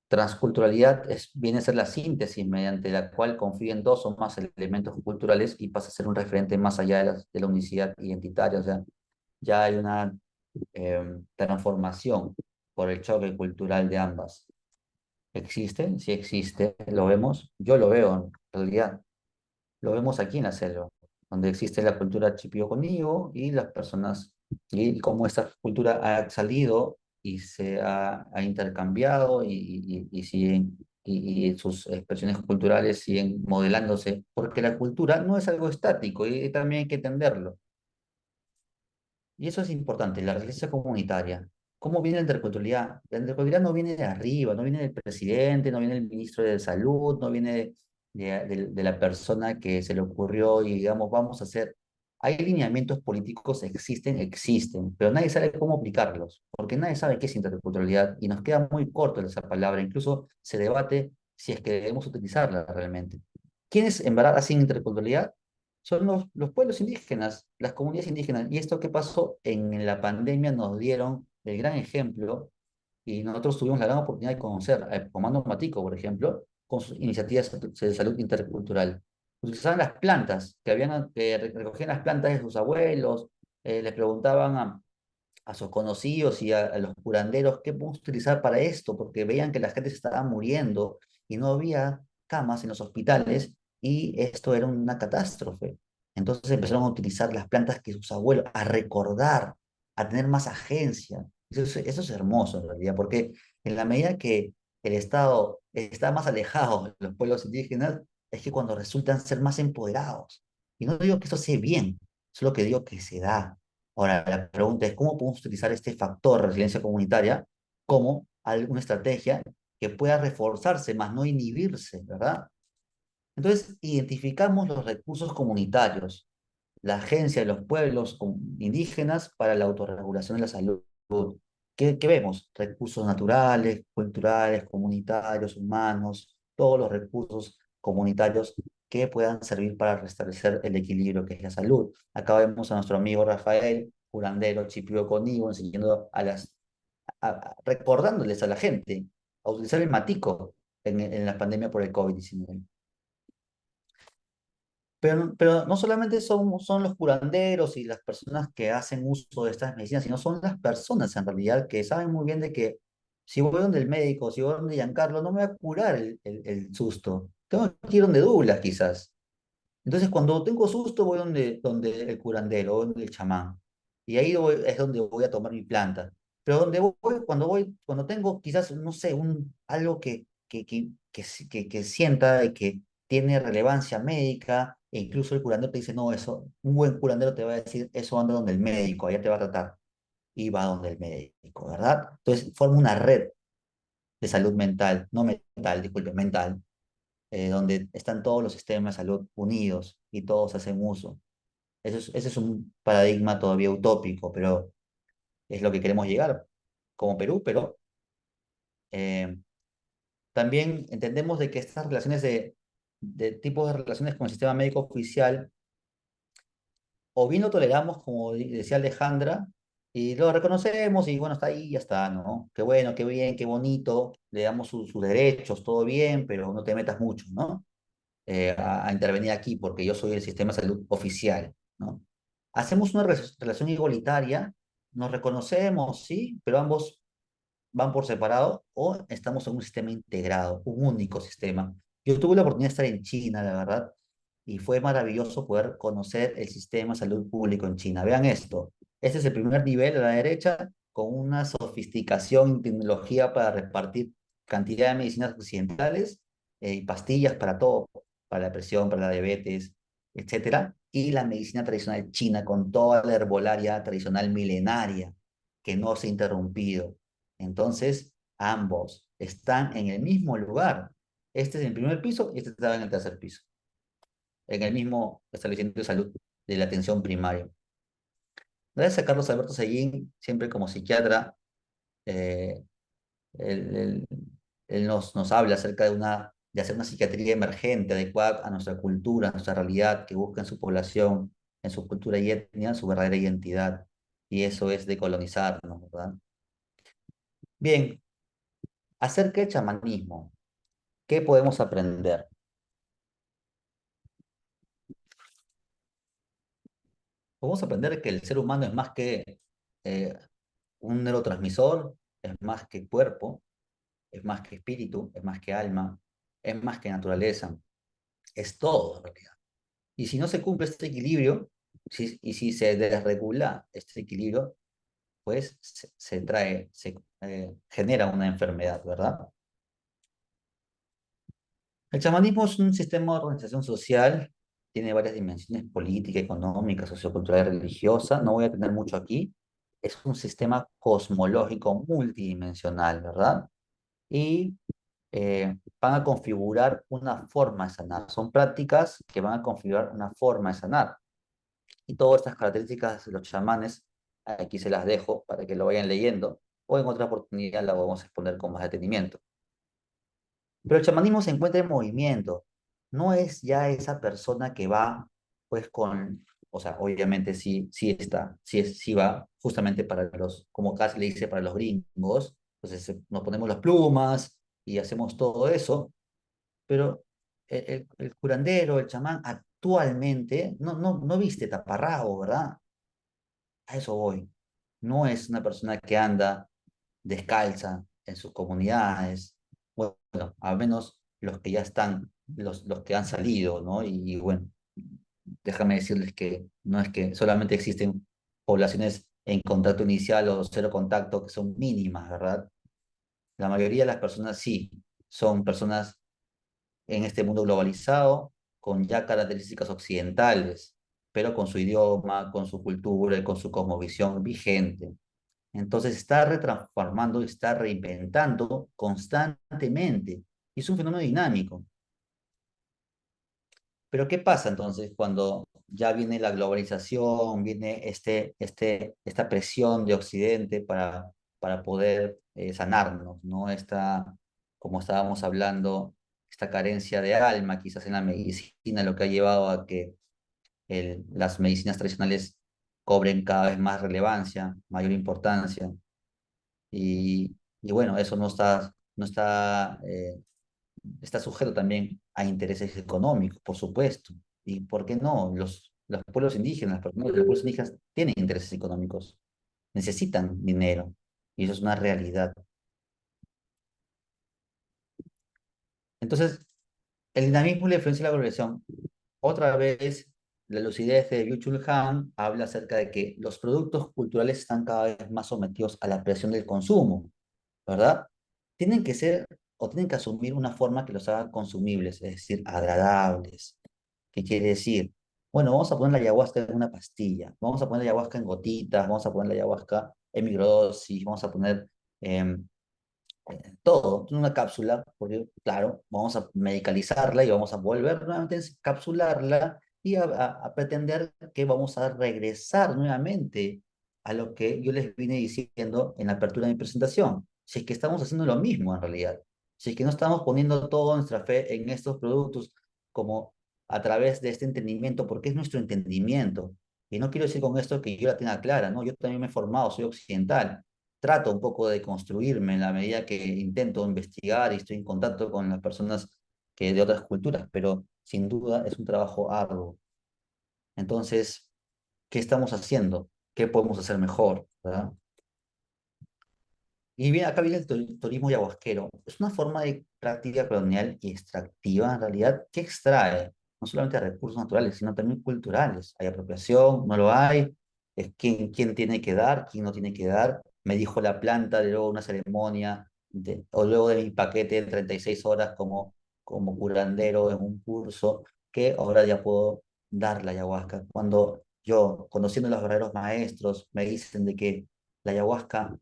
Transculturalidad viene a ser la síntesis mediante la cual confluyen dos o más elementos culturales y pasa a ser un referente más allá de la unicidad identitaria. O sea, ya hay una transformación por el choque cultural de ambas. ¿Existe? Sí existe, lo vemos. Yo lo veo, en realidad. Lo vemos aquí en la selva, donde existe la cultura chipio conmigo y las personas, y cómo esta cultura ha salido y se ha intercambiado y siguen, y sus expresiones culturales siguen modelándose, porque la cultura no es algo estático y también hay que entenderlo. Y eso es importante, la resiliencia comunitaria. ¿Cómo viene la interculturalidad? La interculturalidad no viene de arriba, no viene del presidente, no viene del ministro de Salud, no viene de la persona que se le ocurrió y digamos, vamos a hacer. Hay lineamientos políticos, existen, pero nadie sabe cómo aplicarlos, porque nadie sabe qué es interculturalidad y nos queda muy corto esa palabra. Incluso se debate si es que debemos utilizarla realmente. ¿Quiénes en verdad hacen interculturalidad? Son los pueblos indígenas, las comunidades indígenas. Y esto que pasó en la pandemia nos dieron el gran ejemplo y nosotros tuvimos la gran oportunidad de conocer a Comando Matico, por ejemplo, con sus iniciativas de salud intercultural. utilizaban las plantas, que recogían las plantas de sus abuelos, les preguntaban a sus conocidos y a los curanderos qué podemos utilizar para esto, porque veían que la gente se estaba muriendo y no había camas en los hospitales y esto era una catástrofe. Entonces empezaron a utilizar las plantas que sus abuelos, a recordar, a tener más agencia. Eso es hermoso en realidad, porque en la medida que el Estado está más alejado de los pueblos indígenas, es que cuando resultan ser más empoderados. Y no digo que eso sea bien, solo que digo que se da. Ahora, la pregunta es, ¿cómo podemos utilizar este factor resiliencia comunitaria como alguna estrategia que pueda reforzarse, más no inhibirse, ¿verdad? Entonces, identificamos los recursos comunitarios, la Agencia de los Pueblos Indígenas para la Autorregulación de la Salud. ¿Qué vemos? Recursos naturales, culturales, comunitarios, humanos, todos los recursos comunitarios que puedan servir para restablecer el equilibrio que es la salud. Acá vemos a nuestro amigo Rafael, curandero, chipio conmigo, enseñando recordándoles a la gente a utilizar el matico en la pandemia por el COVID-19. Pero no solamente son los curanderos y las personas que hacen uso de estas medicinas, sino son las personas en realidad que saben muy bien de que si voy donde el médico, si voy donde Giancarlo, no me va a curar el susto. Tengo que ir donde Douglas quizás. Entonces cuando tengo susto voy donde el curandero, donde el chamán. Y ahí es donde voy a tomar mi planta. Pero cuando tengo quizás, no sé, algo que sienta y que tiene relevancia médica, e incluso el curandero te dice, no, eso, un buen curandero te va a decir, eso anda donde el médico, allá te va a tratar. Y va donde el médico, ¿verdad? Entonces forma una red de salud mental, no mental, disculpe, mental, donde están todos los sistemas de salud unidos y todos hacen uso. Ese es un paradigma todavía utópico, pero es lo que queremos llegar como Perú, pero eh, también entendemos de que estas relaciones de tipos de relaciones con el sistema médico oficial, o bien lo toleramos, como decía Alejandra, y lo reconocemos y bueno, está ahí, ya está, ¿no? Qué bueno, qué bien, qué bonito, le damos sus derechos, todo bien, pero no te metas mucho, ¿no? A intervenir aquí porque yo soy el sistema de salud oficial, ¿no? Hacemos una relación igualitaria, nos reconocemos, sí, pero ambos van por separado o estamos en un sistema integrado, un único sistema. Yo tuve la oportunidad de estar en China, la verdad, y fue maravilloso poder conocer el sistema de salud público en China. Vean esto, este es el primer nivel a la derecha con una sofisticación y tecnología para repartir cantidad de medicinas occidentales y pastillas para todo, para la presión, para la diabetes, etcétera, y la medicina tradicional china con toda la herbolaria tradicional milenaria que no se ha interrumpido. Entonces, ambos están en el mismo lugar. Este es en el primer piso y este estaba en el tercer piso, en el mismo establecimiento de salud de la atención primaria. Gracias a Carlos Alberto Seguín, siempre como psiquiatra, eh, él, él- él nos habla acerca de hacer una psiquiatría emergente, adecuada a nuestra cultura, a nuestra realidad, que busca en su población, en su cultura y etnia, su verdadera identidad. Y eso es decolonizarnos, ¿verdad? Bien, acerca del chamanismo. ¿Qué podemos aprender? Podemos aprender que el ser humano es más que eh, un neurotransmisor, es más que cuerpo, es más que espíritu, es más que alma, es más que naturaleza, es todo en realidad. Y si no se cumple este equilibrio, y si se desregula este equilibrio, pues se genera una enfermedad, ¿verdad? El chamanismo es un sistema de organización social, tiene varias dimensiones política, económica, sociocultural y religiosa. No voy a tener mucho aquí. Es un sistema cosmológico multidimensional, ¿verdad? Y van a configurar una forma de sanar. Son prácticas que van a configurar una forma de sanar. Y todas estas características de los chamanes, aquí se las dejo para que lo vayan leyendo, o en otra oportunidad la vamos a exponer con más detenimiento. Pero el chamanismo se encuentra en movimiento. No es ya esa persona que va, pues o sea, obviamente sí va justamente para como casi le dice, para los gringos. Entonces nos ponemos las plumas y hacemos todo eso, pero el curandero, el chamán, actualmente no viste taparrabo, ¿verdad? A eso voy. No es una persona que anda descalza en sus comunidades. Bueno, al menos los que ya están, los que han salido, ¿no? Y bueno, déjame decirles que no es que solamente existen poblaciones en contacto inicial o cero contacto que son mínimas, ¿verdad? La mayoría de las personas sí, son personas en este mundo globalizado con ya características occidentales, pero con su idioma, con su cultura y con su cosmovisión vigente. Entonces está retransformando, está reinventando constantemente. Y es un fenómeno dinámico. Pero ¿qué pasa entonces cuando ya viene la globalización, viene esta presión de Occidente para poder sanarnos, ¿no? Como estábamos hablando, esta carencia de alma quizás en la medicina, lo que ha llevado a que las medicinas tradicionales cobren cada vez más relevancia, mayor importancia. Y bueno, eso está sujeto también a intereses económicos, por supuesto. ¿Y por qué no? Los pueblos indígenas, las personas de los pueblos indígenas tienen intereses económicos, necesitan dinero, y eso es una realidad. Entonces, el dinamismo y la influencia de la globalización, otra vez, la lucidez de Byung-Chul Han habla acerca de que los productos culturales están cada vez más sometidos a la presión del consumo, ¿verdad? Tienen que ser o tienen que asumir una forma que los haga consumibles, es decir, agradables. ¿Qué quiere decir? Bueno, vamos a poner la ayahuasca en una pastilla, vamos a poner la ayahuasca en gotitas, vamos a poner la ayahuasca en microdosis, vamos a poner em, todo en una cápsula, porque claro, vamos a medicalizarla y vamos a volver nuevamente a encapsularla y a pretender que vamos a regresar nuevamente a lo que yo les vine diciendo en la apertura de mi presentación. Si es que estamos haciendo lo mismo en realidad, si es que no estamos poniendo toda nuestra fe en estos productos como a través de este entendimiento, porque es nuestro entendimiento. Y no quiero decir con esto que yo la tenga clara, ¿no? Yo también me he formado, soy occidental, trato un poco de construirme en la medida que intento investigar y estoy en contacto con las personas que de otras culturas, pero sin duda es un trabajo arduo. Entonces, ¿qué estamos haciendo? ¿Qué podemos hacer mejor? ¿Verdad? Y bien, acá viene el turismo ayahuasquero. Es una forma de práctica colonial y extractiva, en realidad, que extrae no solamente recursos naturales, sino también culturales. ¿Hay apropiación? ¿No lo hay? ¿Es quién tiene que dar? ¿Quién no tiene que dar? Me dijo la planta de luego una ceremonia, o luego de mi paquete de 36 horas como curandero en un curso, que ahora ya puedo dar la ayahuasca. Cuando yo, conociendo a los verdaderos maestros, me dicen de que la ayahuasca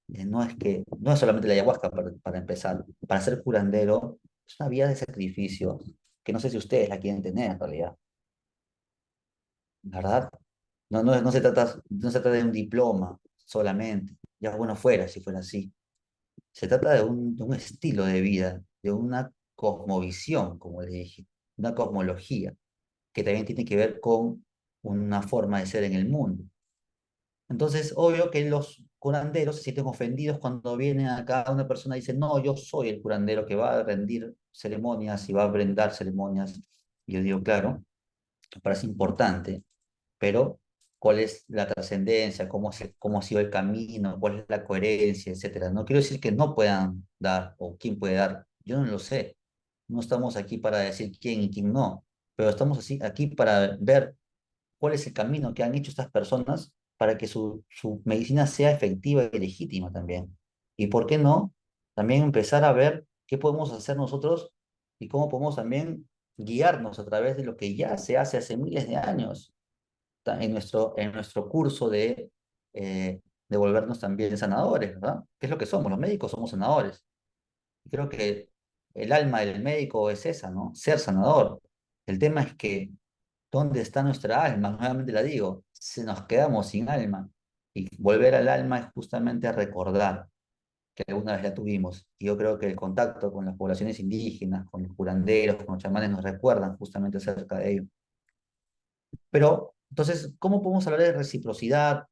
no es solamente la ayahuasca para empezar, para ser curandero es una vía de sacrificio que no sé si ustedes la quieren tener en realidad, ¿verdad? No se trata de un diploma solamente, ya bueno fuera si fuera así. Se trata de un estilo de vida, de una cosmovisión, como le dije, una cosmología, que también tiene que ver con una forma de ser en el mundo. Entonces, obvio que los curanderos se sienten ofendidos cuando viene acá una persona y dice, no, yo soy el curandero que va a rendir ceremonias y va a brindar ceremonias. Y yo digo, claro, me parece importante, pero ¿cuál es la trascendencia? ¿Cómo ha sido el camino? ¿Cuál es la coherencia, etcétera? No quiero decir que no puedan dar o quién puede dar, yo no lo sé. No estamos aquí para decir quién y quién no, pero estamos aquí para ver cuál es el camino que han hecho estas personas para que su medicina sea efectiva y legítima también. Y por qué no, también empezar a ver qué podemos hacer nosotros y cómo podemos también guiarnos a través de lo que ya se hace miles de años en nuestro curso de volvernos también sanadores, ¿verdad? ¿Qué es lo que somos? Los médicos somos sanadores. Y creo que el alma del médico es esa, ¿no? Ser sanador. El tema es que ¿dónde está nuestra alma? Nuevamente la digo, si nos quedamos sin alma. Y volver al alma es justamente recordar que alguna vez la tuvimos. Y yo creo que el contacto con las poblaciones indígenas, con los curanderos, con los chamanes, nos recuerdan justamente acerca de ello. Pero, entonces, ¿cómo podemos hablar de reciprocidad?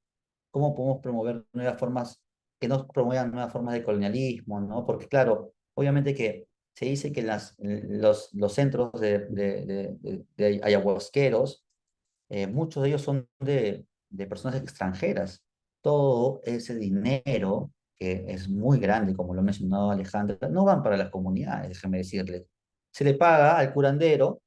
¿Cómo podemos promover nuevas formas, que no promuevan nuevas formas de colonialismo, ¿no? Porque, claro, obviamente que se dice que los centros de ayahuasqueros, muchos de ellos son de personas extranjeras. Todo ese dinero, que es muy grande, como lo ha mencionado Alejandra, no van para las comunidades, déjame decirles. Se le paga al curandero,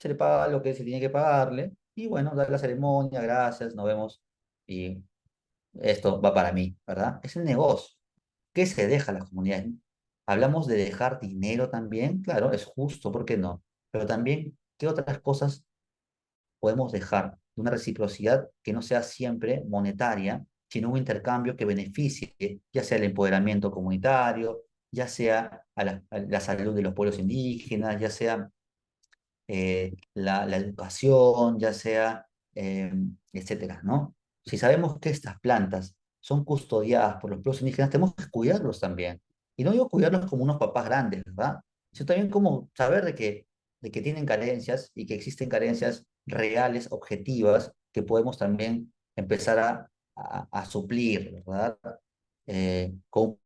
se le paga lo que se tiene que pagarle, y bueno, da la ceremonia, gracias, nos vemos, y esto va para mí, ¿verdad? Es el negocio. ¿Qué se deja a las comunidades? Hablamos de dejar dinero también, claro, es justo, ¿por qué no? Pero también, ¿qué otras cosas podemos dejar? Una reciprocidad que no sea siempre monetaria, sino un intercambio que beneficie, ya sea el empoderamiento comunitario, ya sea a la salud de los pueblos indígenas, ya sea la educación, ya sea, etcétera, ¿no? Si sabemos que estas plantas son custodiadas por los pueblos indígenas, tenemos que cuidarlos también. Y no digo cuidarlos como unos papás grandes, ¿verdad? Sino también como saber de que tienen carencias y que existen carencias reales, objetivas, que podemos también empezar a suplir, ¿verdad? Con un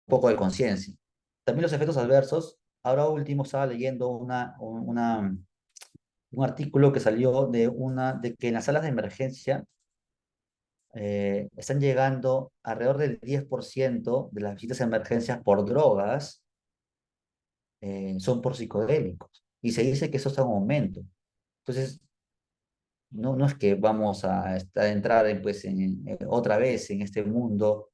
poco de conciencia. También los efectos adversos. Ahora último estaba leyendo un artículo que salió de que en las salas de emergencia están llegando alrededor del 10% de las visitas a emergencias por drogas, son por psicodélicos. Y se dice que eso está en aumento. Entonces, no es que vamos a entrar pues, otra vez en este mundo.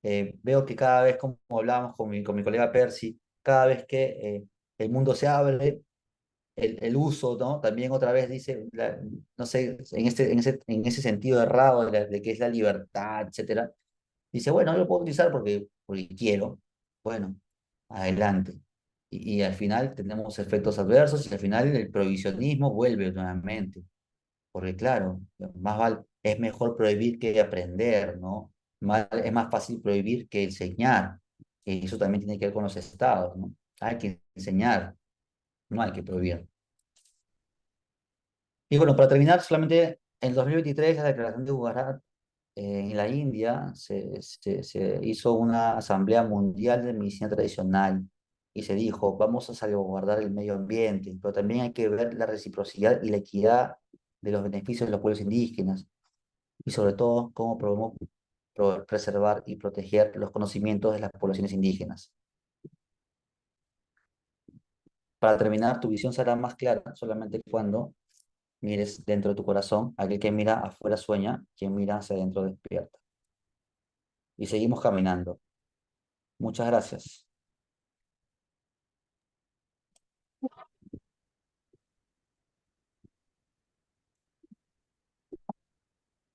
Veo que cada vez, como hablábamos con mi colega Percy, cada vez que el mundo se abre, el uso, ¿no? También otra vez dice, no sé, en ese sentido errado de que es la libertad, etcétera, dice, bueno, yo lo puedo utilizar porque quiero, bueno, adelante. Y al final tenemos efectos adversos y al final el prohibicionismo vuelve nuevamente, porque claro, es mejor prohibir que aprender, ¿no? Es más fácil prohibir que enseñar, que eso también tiene que ver con los estados, ¿no? Hay que enseñar, no hay que prohibir. Y bueno, para terminar, solamente en 2023 la declaración de Gujarat, en la India, se hizo una asamblea mundial de medicina tradicional y se dijo, vamos a salvaguardar el medio ambiente, pero también hay que ver la reciprocidad y la equidad de los beneficios de los pueblos indígenas y sobre todo cómo podemos preservar y proteger los conocimientos de las poblaciones indígenas. Para terminar, tu visión será más clara solamente cuando mires dentro de tu corazón. Aquel que mira afuera sueña, quien mira hacia adentro despierta. Y seguimos caminando. Muchas gracias.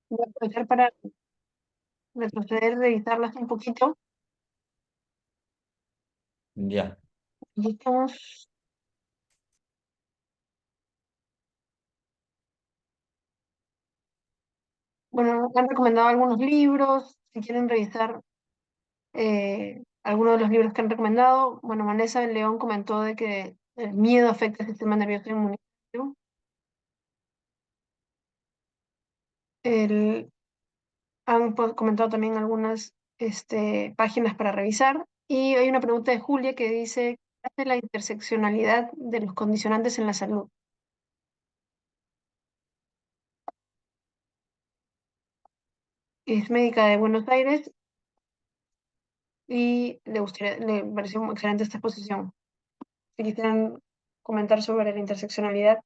Voy a aprovechar para retroceder, revisarlas un poquito. Ya. Aquí estamos. Bueno, han recomendado algunos libros, si quieren revisar algunos de los libros que han recomendado. Bueno, Vanessa del León comentó de que el miedo afecta el sistema nervioso inmunitario. Comentado también algunas páginas para revisar. Y hay una pregunta de Julia que dice, ¿qué hace la interseccionalidad de los condicionantes en la salud? Es médica de Buenos Aires y le pareció muy excelente esta exposición. Si quisieran comentar sobre la interseccionalidad.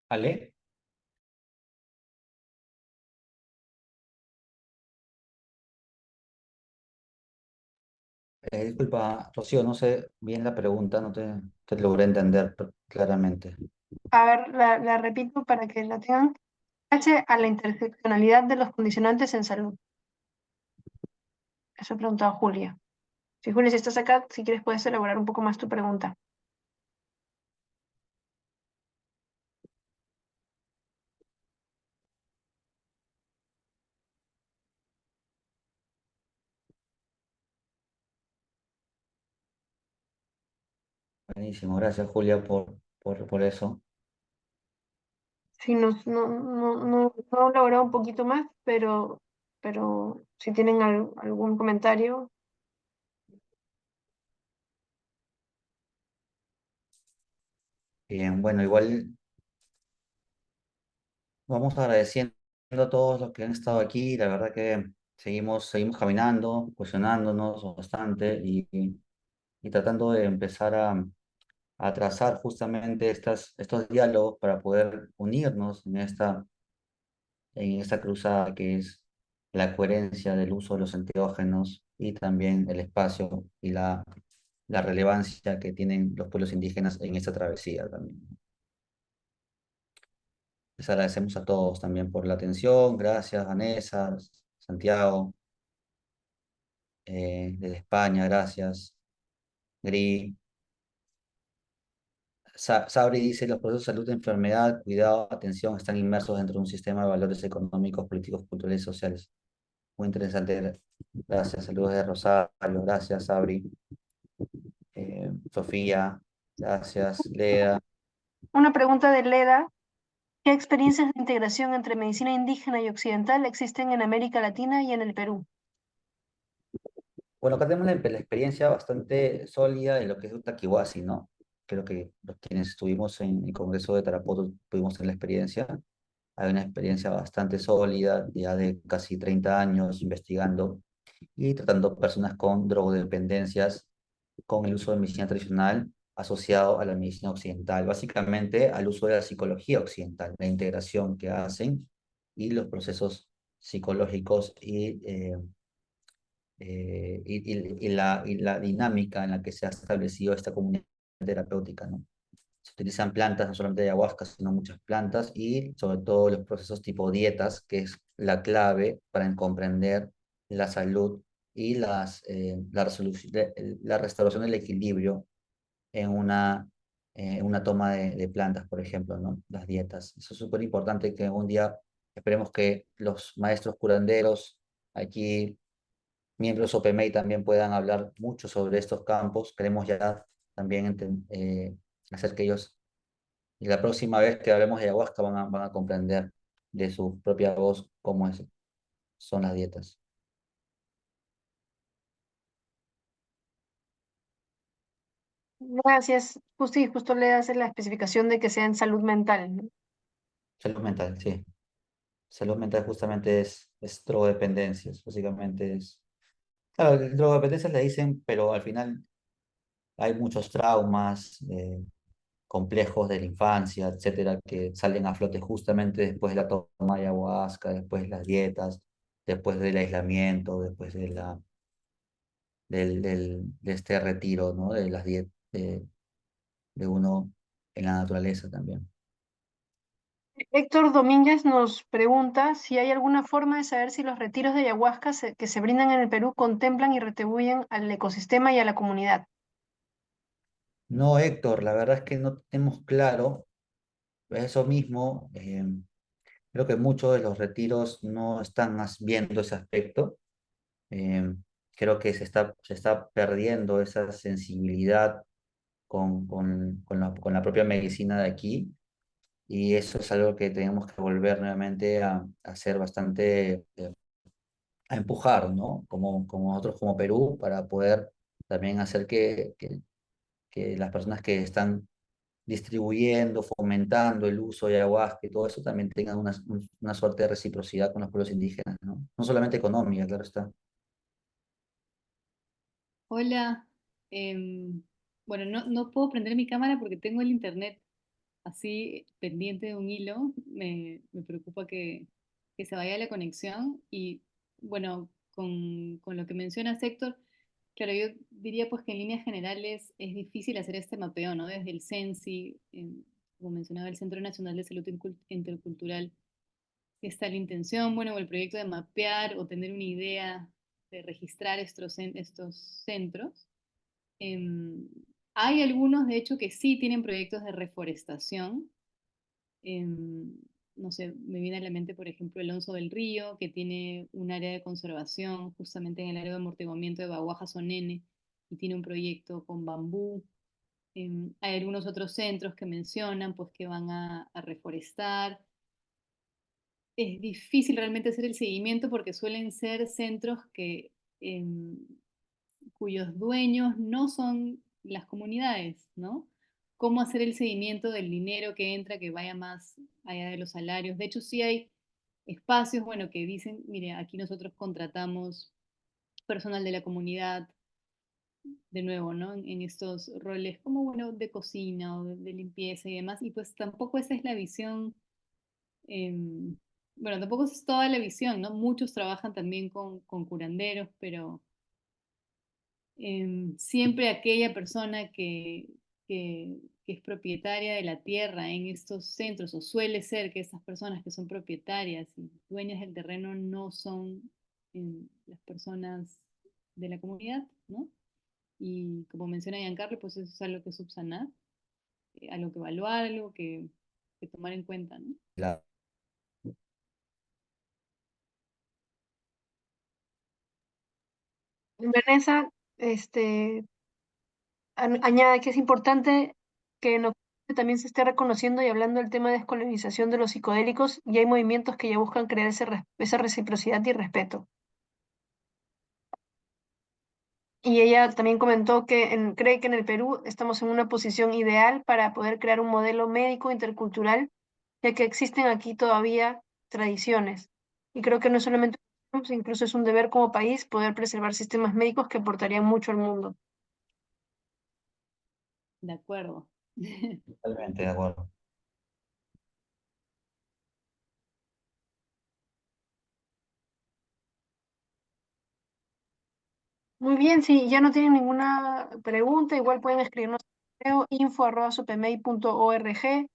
Ale, disculpa, Rocío, no sé bien la pregunta, no te logré entender claramente. A ver, la repito para que la tengan. Hace a la interseccionalidad de los condicionantes en salud. Eso he preguntado a Julia. Si Julia, si estás acá, si quieres puedes elaborar un poco más tu pregunta. Buenísimo, gracias Julia por eso. Sí, no logró un poquito más, pero si tienen algún comentario. Bueno, igual vamos agradeciendo a todos los que han estado aquí. La verdad que seguimos caminando, cuestionándonos bastante y tratando de empezar a trazar justamente estos diálogos para poder unirnos en esta cruzada que es la coherencia del uso de los enteógenos y también el espacio y la relevancia que tienen los pueblos indígenas en esta travesía también. Les agradecemos a todos también por la atención. Gracias, Vanessa, Santiago, desde España, gracias. Gri. Sabri dice, los procesos de salud, enfermedad, cuidado, atención están inmersos dentro de un sistema de valores económicos, políticos, culturales y sociales. Muy interesante. Gracias. Saludos de Rosario. Gracias, Sabri. Sofía. Gracias. Lea. Una pregunta de Leda. ¿Qué experiencias de integración entre medicina indígena y occidental existen en América Latina y en el Perú? Bueno, acá tenemos la experiencia bastante sólida de lo que es Utaquihuasi, ¿no? Creo que los quienes estuvimos en el Congreso de Tarapoto pudimos tener la experiencia. Hay una experiencia bastante sólida, ya de casi 30 años investigando y tratando personas con drogodependencias con el uso de medicina tradicional asociado a la medicina occidental, básicamente al uso de la psicología occidental, la integración que hacen y los procesos psicológicos y la dinámica en la que se ha establecido esta comunidad terapéutica, ¿no? Se utilizan plantas, no solamente de ayahuasca, sino muchas plantas y sobre todo los procesos tipo dietas, que es la clave para comprender la salud y la restauración del equilibrio en una toma de plantas, por ejemplo, ¿no? Las dietas. Eso es súper importante que un día esperemos que los maestros curanderos aquí, miembros OPMEI, también puedan hablar mucho sobre estos campos. Queremos ya también hacer que ellos, y la próxima vez que hablemos de ayahuasca, van a comprender de su propia voz cómo son las dietas. Gracias. Sí, justo le hace la especificación de que sea en salud mental, ¿no? Salud mental, sí. Salud mental justamente es drogodependencias, básicamente es. Claro, drogodependencias le dicen, pero al final hay muchos traumas complejos de la infancia, etcétera, que salen a flote justamente después de la toma de ayahuasca, después de las dietas, después del aislamiento, después de este retiro, ¿no? De las dietas de uno en la naturaleza también. Héctor Domínguez nos pregunta si hay alguna forma de saber si los retiros de ayahuasca que se brindan en el Perú contemplan y retribuyen al ecosistema y a la comunidad. No, Héctor, la verdad es que no tenemos claro eso mismo. Creo que muchos de los retiros no están más viendo ese aspecto. Eh, Creo que se está perdiendo esa sensibilidad con la propia medicina de aquí, y eso es algo que tenemos que volver nuevamente a hacer bastante, a empujar, ¿no? Como nosotros como Perú, para poder también hacer que las personas que están distribuyendo, fomentando el uso de ayahuasca y todo eso también tengan una suerte de reciprocidad con los pueblos indígenas, ¿no? No solamente económica, claro está. Hola, bueno, no puedo prender mi cámara porque tengo el internet así pendiente de un hilo. Me preocupa que se vaya la conexión y bueno, con lo que mencionas, Héctor, claro, yo diría pues que en líneas generales es difícil hacer este mapeo, ¿no? Desde el CENSI, como mencionaba el Centro Nacional de Salud Intercultural, está la intención, bueno, o el proyecto de mapear o tener una idea de registrar estos centros. Em, Hay algunos, de hecho, que sí tienen proyectos de reforestación. Em, no sé, me viene a la mente, por ejemplo, el Onzo del Río, que tiene un área de conservación justamente en el área de amortiguamiento de Bahuaja Sonene y tiene un proyecto con bambú. Hay algunos otros centros que mencionan, pues, que van a reforestar. es difícil realmente hacer el seguimiento porque suelen ser centros cuyos dueños no son las comunidades, ¿no? ¿Cómo hacer el seguimiento del dinero que entra, que vaya más allá de los salarios? De hecho, sí hay espacios, bueno, que dicen, mire, aquí nosotros contratamos personal de la comunidad, de nuevo, ¿no? En estos roles como, bueno, de cocina o de limpieza y demás, y pues tampoco esa es la visión, bueno, tampoco es toda la visión, ¿no? Muchos trabajan también con curanderos, pero siempre aquella persona que es propietaria de la tierra en estos centros, o suele ser que estas personas que son propietarias y dueñas del terreno no son las personas de la comunidad, ¿no? Y como menciona Giancarlo, pues eso es algo que subsanar, algo que evaluar, algo que tomar en cuenta, ¿no? La- Vanessa, añade que es importante que en Occidente también se esté reconociendo y hablando del tema de descolonización de los psicodélicos y hay movimientos que ya buscan crear esa reciprocidad y respeto. Y ella también comentó que cree que en el Perú estamos en una posición ideal para poder crear un modelo médico intercultural, ya que existen aquí todavía tradiciones. Y creo que no es solamente, incluso es un deber como país poder preservar sistemas médicos que aportarían mucho al mundo. De acuerdo. Totalmente de acuerdo. Muy bien, si ya no tienen ninguna pregunta, igual pueden escribirnos al correo info@sopemey.org.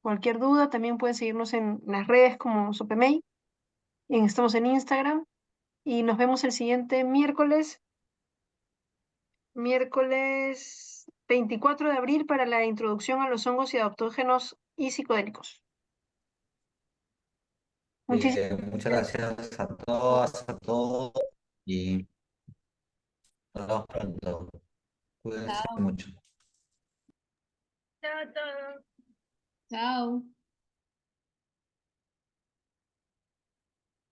Cualquier duda, también pueden seguirnos en las redes como Sopemey. Estamos en Instagram y nos vemos el siguiente miércoles 24 de abril para la introducción a los hongos y adaptógenos y psicodélicos. Muchísimas Muchas gracias. gracias a todas, a todos y nos vemos pronto. Cuídense Chao. mucho. Chao a todos. Chao.